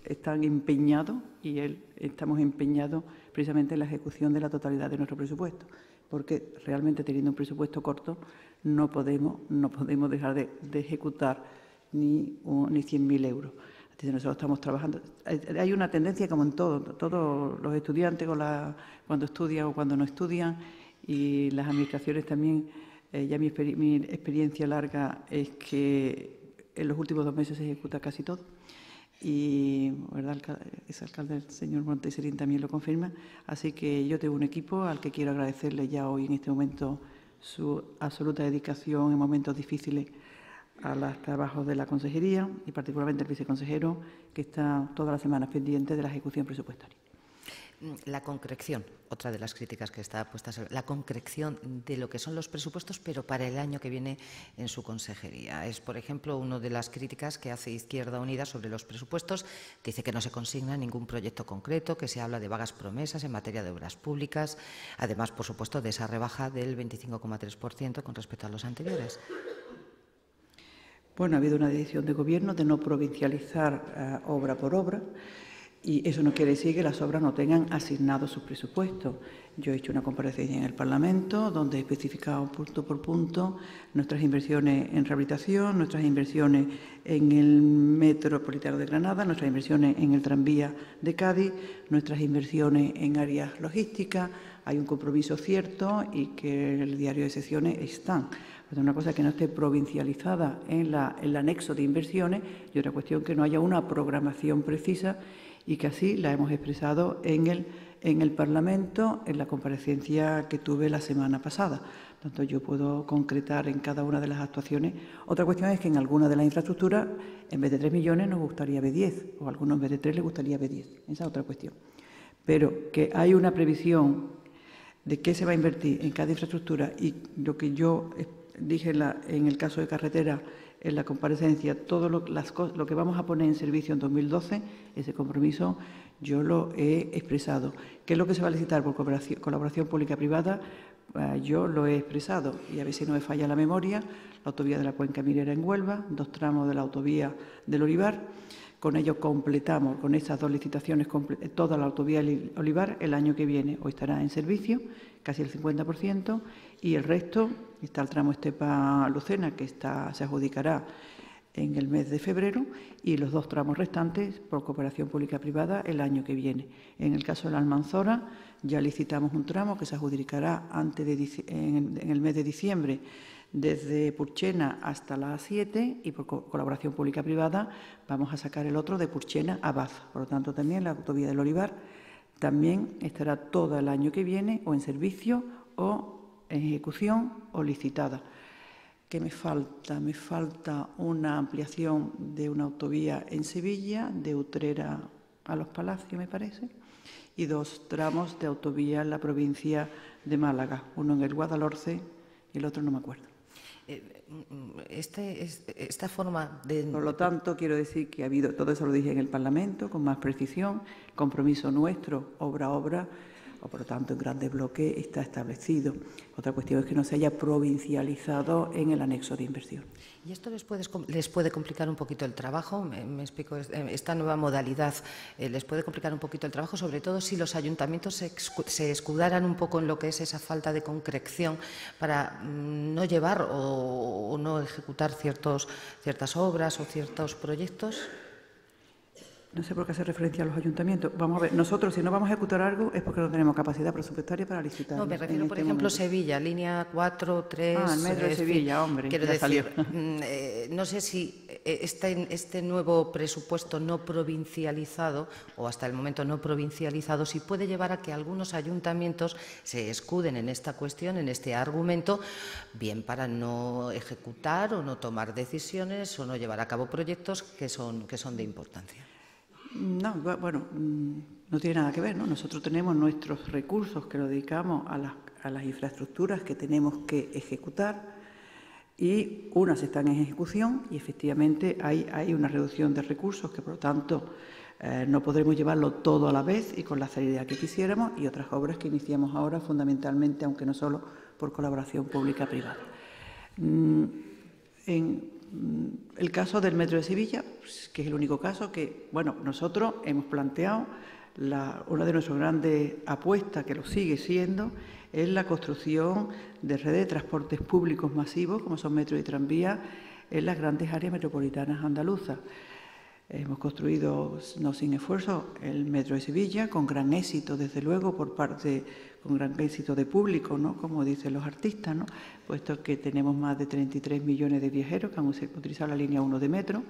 S3: están empeñados y estamos empeñados precisamente en la ejecución de la totalidad de nuestro presupuesto, porque realmente teniendo un presupuesto corto no podemos dejar de ejecutar ni 100.000 euros. Entonces nosotros estamos trabajando. Hay una tendencia como en todos los estudiantes cuando estudian o cuando no estudian, y las administraciones también. Ya mi experiencia larga es que en los últimos 2 meses se ejecuta casi todo. Y ¿verdad? Ese alcalde, el señor Monteserín, también lo confirma. Así que yo tengo un equipo al que quiero agradecerle ya hoy en este momento su absoluta dedicación en momentos difíciles a los trabajos de la consejería y particularmente el viceconsejero, que está todas las semanas pendiente de la ejecución presupuestaria.
S1: La concreción, otra de las críticas que está puesta, la concreción de lo que son los presupuestos, pero para el año que viene en su consejería. Es, por ejemplo, una de las críticas que hace Izquierda Unida sobre los presupuestos, que dice que no se consigna ningún proyecto concreto, que se habla de vagas promesas en materia de obras públicas, además, por supuesto, de esa rebaja del 25,3% con respecto a los anteriores.
S3: Bueno, ha habido una decisión de Gobierno de no provincializar obra por obra. Y eso no quiere decir que las obras no tengan asignados sus presupuestos. Yo he hecho una comparecencia en el Parlamento donde he especificado punto por punto nuestras inversiones en rehabilitación, nuestras inversiones en el Metropolitano de Granada, nuestras inversiones en el tranvía de Cádiz, nuestras inversiones en áreas logísticas. Hay un compromiso cierto y que el diario de sesiones están. Pues una cosa que no esté provincializada en el anexo de inversiones y otra cuestión que no haya una programación precisa, y que así la hemos expresado en el Parlamento en la comparecencia que tuve la semana pasada. Tanto yo puedo concretar en cada una de las actuaciones. Otra cuestión es que en alguna de las infraestructuras, en vez de 3 millones, nos gustaría ver 10, o a algunos en vez de 3 les gustaría ver 10. Esa es otra cuestión. Pero que hay una previsión de qué se va a invertir en cada infraestructura, y lo que yo dije en el caso de carretera, en la comparecencia, todo lo que vamos a poner en servicio en 2012, ese compromiso yo lo he expresado. ¿Qué es lo que se va a licitar por colaboración pública-privada? Yo lo he expresado, y a ver si no me falla la memoria: la autovía de la Cuenca Minera en Huelva, 2 tramos de la autovía del Olivar. Con ello completamos, con esas 2 licitaciones, toda la autovía del Olivar el año que viene. Hoy estará en servicio, casi el 50%, y el resto, está el tramo Estepa-Lucena, que se adjudicará en el mes de febrero, y los 2 tramos restantes por cooperación pública-privada el año que viene. En el caso de la Almanzora, ya licitamos un tramo que se adjudicará en el mes de diciembre, desde Purchena hasta la A7, y por colaboración pública-privada vamos a sacar el otro de Purchena a Baza. Por lo tanto, también la autovía del Olivar también estará todo el año que viene o en servicio o en ejecución o licitada. ¿Qué me falta? Me falta una ampliación de una autovía en Sevilla, de Utrera a Los Palacios, me parece, y 2 tramos de autovía en la provincia de Málaga, uno en el Guadalhorce y el otro no me acuerdo.
S1: Esta forma de...
S3: Por lo tanto, quiero decir que ha habido, todo eso lo dije en el Parlamento, con más precisión, compromiso nuestro, obra a obra, o por lo tanto en grandes bloques, está establecido. Otra cuestión es que no se haya provincializado en el anexo de inversión.
S1: ¿Y esto les puede complicar un poquito el trabajo? Me explico, esta nueva modalidad les puede complicar un poquito el trabajo, sobre todo si los ayuntamientos se escudaran un poco en lo que es esa falta de concreción para no llevar o no ejecutar ciertas obras o ciertos proyectos.
S3: No sé por qué hace referencia a los ayuntamientos. Vamos a ver, nosotros si no vamos a ejecutar algo es porque no tenemos capacidad presupuestaria para licitar.
S1: No, me refiero, por ejemplo, Sevilla, línea 4, 3...
S3: Ah, el metro de Sevilla, hombre,
S1: quiero
S3: ya
S1: decir,
S3: salió.
S1: no sé si este nuevo presupuesto no provincializado, o hasta el momento no provincializado, si puede llevar a que algunos ayuntamientos se escuden en esta cuestión, en este argumento, bien para no ejecutar o no tomar decisiones o no llevar a cabo proyectos que son de importancia.
S3: No, bueno, no tiene nada que ver, ¿no? Nosotros tenemos nuestros recursos que lo dedicamos a las infraestructuras que tenemos que ejecutar y unas están en ejecución y efectivamente hay una reducción de recursos que, por lo tanto, no podremos llevarlo todo a la vez y con la celeridad que quisiéramos, y otras obras que iniciamos ahora fundamentalmente, aunque no solo por colaboración pública-privada. En el caso del Metro de Sevilla, que es el único caso que, bueno, nosotros hemos planteado, una de nuestras grandes apuestas, que lo sigue siendo, es la construcción de redes de transportes públicos masivos, como son metro y tranvía, en las grandes áreas metropolitanas andaluzas. Hemos construido, no sin esfuerzo, el Metro de Sevilla, con gran éxito, desde luego, con gran éxito de público, ¿no? Como dicen los artistas, ¿no? Puesto que tenemos más de 33 millones de viajeros que han utilizado la línea 1 de metro.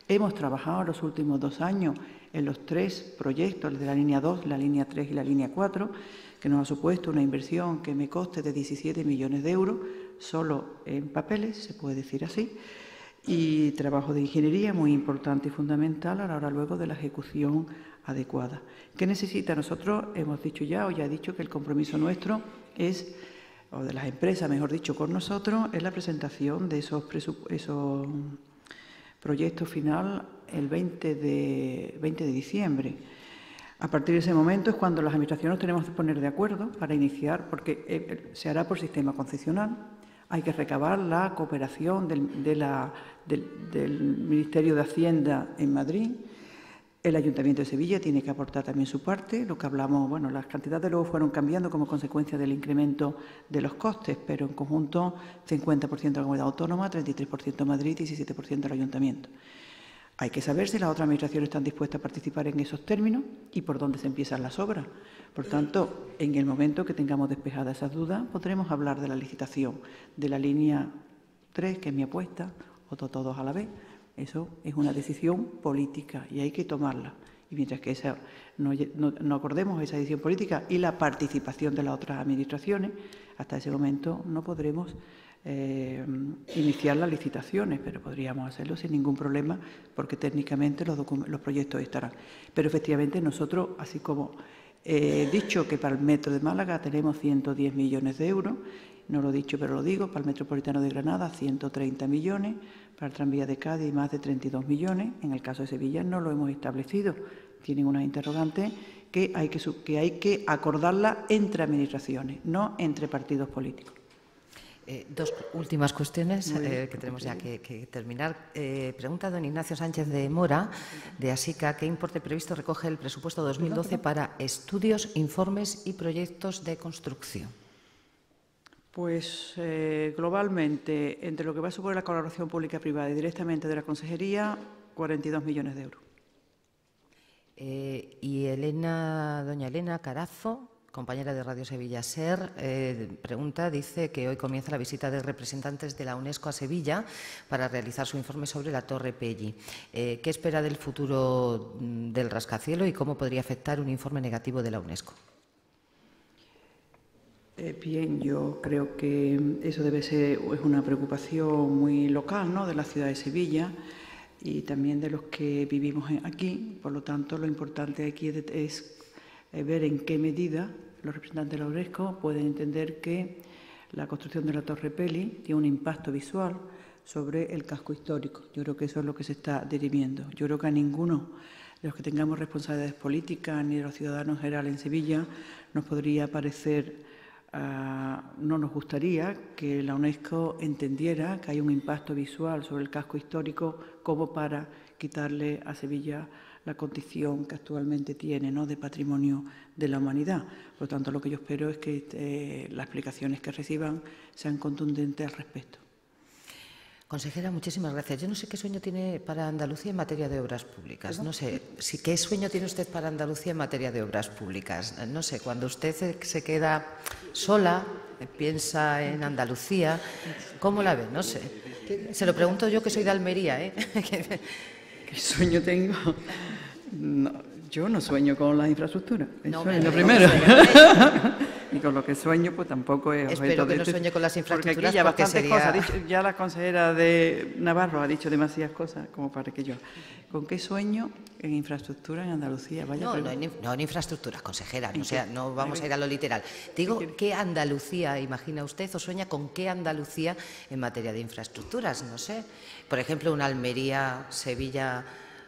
S3: Hemos trabajado los últimos 2 años en los 3 proyectos, el de la línea 2, la línea 3 y la línea 4, que nos ha supuesto una inversión que me coste de 17 millones de euros, solo en papeles, se puede decir así, y trabajo de ingeniería muy importante y fundamental a la hora luego de la ejecución adecuada. ¿Qué necesita? Nosotros hemos dicho ya, o ya he dicho, que el compromiso nuestro es, o de las empresas, mejor dicho, con nosotros, es la presentación de esos proyectos final el 20 de diciembre. A partir de ese momento es cuando las administraciones nos tenemos que poner de acuerdo para iniciar, porque se hará por sistema concesional. Hay que recabar la cooperación del Ministerio de Hacienda en Madrid. El Ayuntamiento de Sevilla tiene que aportar también su parte. Lo que hablamos, bueno, las cantidades luego fueron cambiando como consecuencia del incremento de los costes, pero en conjunto 50% la Comunidad Autónoma, 33% Madrid y 17% el Ayuntamiento. Hay que saber si las otras administraciones están dispuestas a participar en esos términos y por dónde se empiezan las obras. Por tanto, en el momento que tengamos despejadas esas dudas, podremos hablar de la licitación de la línea 3, que es mi apuesta, o todos a la vez. Eso es una decisión política y hay que tomarla. Y mientras que no acordemos esa decisión política y la participación de las otras administraciones, hasta ese momento no podremos iniciar las licitaciones, pero podríamos hacerlo sin ningún problema porque técnicamente los proyectos estarán. Pero efectivamente nosotros, así como he dicho que para el Metro de Málaga tenemos 110 millones de euros, no lo he dicho pero lo digo, para el Metropolitano de Granada 130 millones, para el tranvía de Cádiz más de 32 millones, en el caso de Sevilla no lo hemos establecido, tienen unas interrogantes que hay que acordarla entre administraciones, no entre partidos políticos.
S1: 2 últimas cuestiones que tenemos ya que terminar. Pregunta don Ignacio Sánchez de Mora, de ASICA, ¿qué importe previsto recoge el presupuesto 2012 para estudios, informes y proyectos de construcción?
S3: Pues globalmente, entre lo que va a suponer la colaboración pública-privada y directamente de la Consejería, 42 millones de euros.
S1: Y doña Elena Carazo, compañera de Radio Sevilla Ser, pregunta, dice que hoy comienza la visita de representantes de la UNESCO a Sevilla para realizar su informe sobre la Torre Pelli. ¿Qué espera del futuro del rascacielos y cómo podría afectar un informe negativo de la UNESCO?
S3: Bien, yo creo que eso es una preocupación muy local, ¿no?, de la ciudad de Sevilla y también de los que vivimos aquí. Por lo tanto, lo importante aquí es ver en qué medida los representantes de la UNESCO pueden entender que la construcción de la Torre Pelli tiene un impacto visual sobre el casco histórico. Yo creo que eso es lo que se está dirimiendo. Yo creo que a ninguno de los que tengamos responsabilidades políticas ni de los ciudadanos en general en Sevilla, nos podría parecer, no nos gustaría que la UNESCO entendiera que hay un impacto visual sobre el casco histórico como para quitarle a Sevilla la condición que actualmente tiene, ¿no?, de patrimonio de la humanidad. Por lo tanto, lo que yo espero es que las explicaciones que reciban sean contundentes al respecto.
S1: Consejera, muchísimas gracias. Yo no sé qué sueño tiene para Andalucía en materia de obras públicas. No sé, ¿qué sueño tiene usted para Andalucía en materia de obras públicas? No sé, cuando usted se queda sola, piensa en Andalucía, ¿cómo la ve? No sé. Se lo pregunto yo, que soy de Almería, ¿eh?
S3: ¿Qué sueño tengo? No, yo no sueño con las infraestructuras. Eso es lo primero. Y con lo que sueño, pues tampoco es objeto de...
S1: Espero que no sueñe con las infraestructuras,
S3: porque aquí ya bastantes
S1: sería...
S3: cosas. Ya la consejera de Navarro ha dicho demasiadas cosas como para que yo... ¿Con qué sueño en infraestructura en Andalucía? Vaya
S1: No en infraestructuras, consejera. O sea, no vamos a ir a lo literal. Digo, ¿qué Andalucía imagina usted o sueña con qué Andalucía en materia de infraestructuras? No sé. Por ejemplo, una Almería, Sevilla,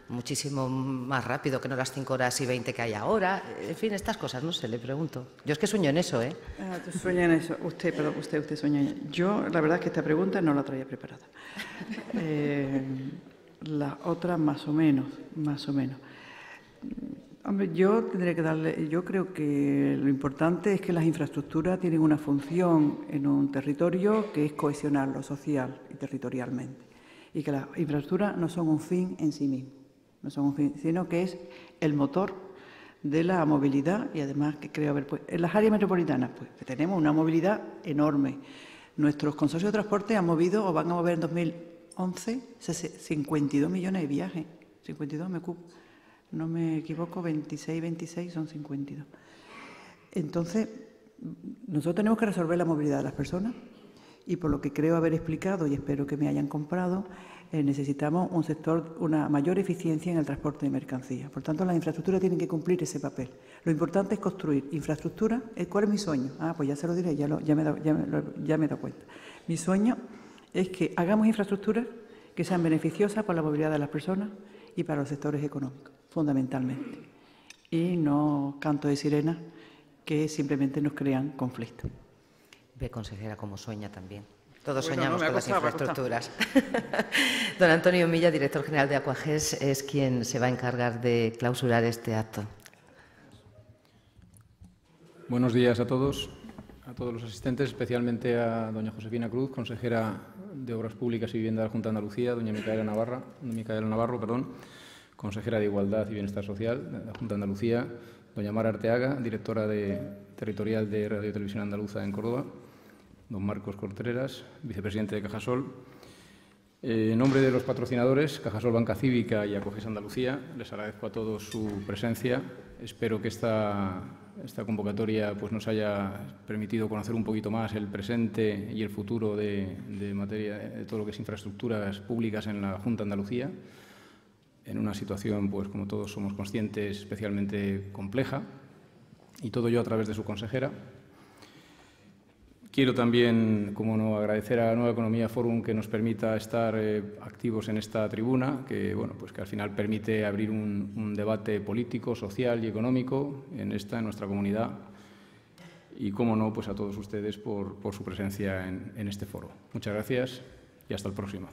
S1: muchísimo más rápido que no las 5 horas y 20 que hay ahora. En fin, estas cosas, no sé, le pregunto. Yo es que sueño en eso, ¿eh?
S3: Tú sueñas en eso. Usted sueña en eso. Yo, la verdad es que esta pregunta no la traía preparada. La otra más o menos. Hombre, yo creo que lo importante es que las infraestructuras tienen una función en un territorio que es cohesionarlo social y territorialmente. Y que las infraestructuras no son un fin en sí mismo. No son un fin, sino que es el motor de la movilidad y además que creo haber... Pues, en las áreas metropolitanas, pues tenemos una movilidad enorme. Nuestros consorcios de transporte han movido o van a mover en 2011 52 millones de viajes. 52, no me equivoco, 26 son 52. Entonces, nosotros tenemos que resolver la movilidad de las personas y por lo que creo haber explicado y espero que me hayan comprado, necesitamos una mayor eficiencia en el transporte de mercancías. Por tanto, las infraestructuras tienen que cumplir ese papel. Lo importante es construir infraestructura. ¿Cuál es mi sueño? Pues ya se lo diré, ya me he dado cuenta. Mi sueño es que hagamos infraestructuras que sean beneficiosas para la movilidad de las personas y para los sectores económicos, fundamentalmente. Y no canto de sirena que simplemente nos crean conflictos.
S1: Ve, consejera, cómo sueña también. Todos soñamos con las infraestructuras. Don Antonio Milla, director general de Aquages, es quien se va a encargar de clausurar este acto.
S4: Buenos días a todos los asistentes, especialmente a doña Josefina Cruz, consejera de Obras Públicas y Vivienda de la Junta de Andalucía, doña Micaela Navarro, consejera de Igualdad y Bienestar Social de la Junta de Andalucía, doña Mara Arteaga, directora territorial de Radio y Televisión Andaluza en Córdoba, don Marcos Contreras, vicepresidente de Cajasol. En nombre de los patrocinadores, Cajasol Banca Cívica y Aquages Andalucía, les agradezco a todos su presencia. Espero que esta convocatoria pues, nos haya permitido conocer un poquito más el presente y el futuro de materia de todo lo que es infraestructuras públicas en la Junta de Andalucía, en una situación, pues, como todos somos conscientes, especialmente compleja, y todo ello a través de su consejera. Quiero también, como no, agradecer a Nueva Economía Forum que nos permita estar activos en esta tribuna, que, bueno, pues que al final permite abrir un debate político, social y económico en nuestra comunidad. Y, como no, pues a todos ustedes por su presencia en este foro. Muchas gracias y hasta el próximo.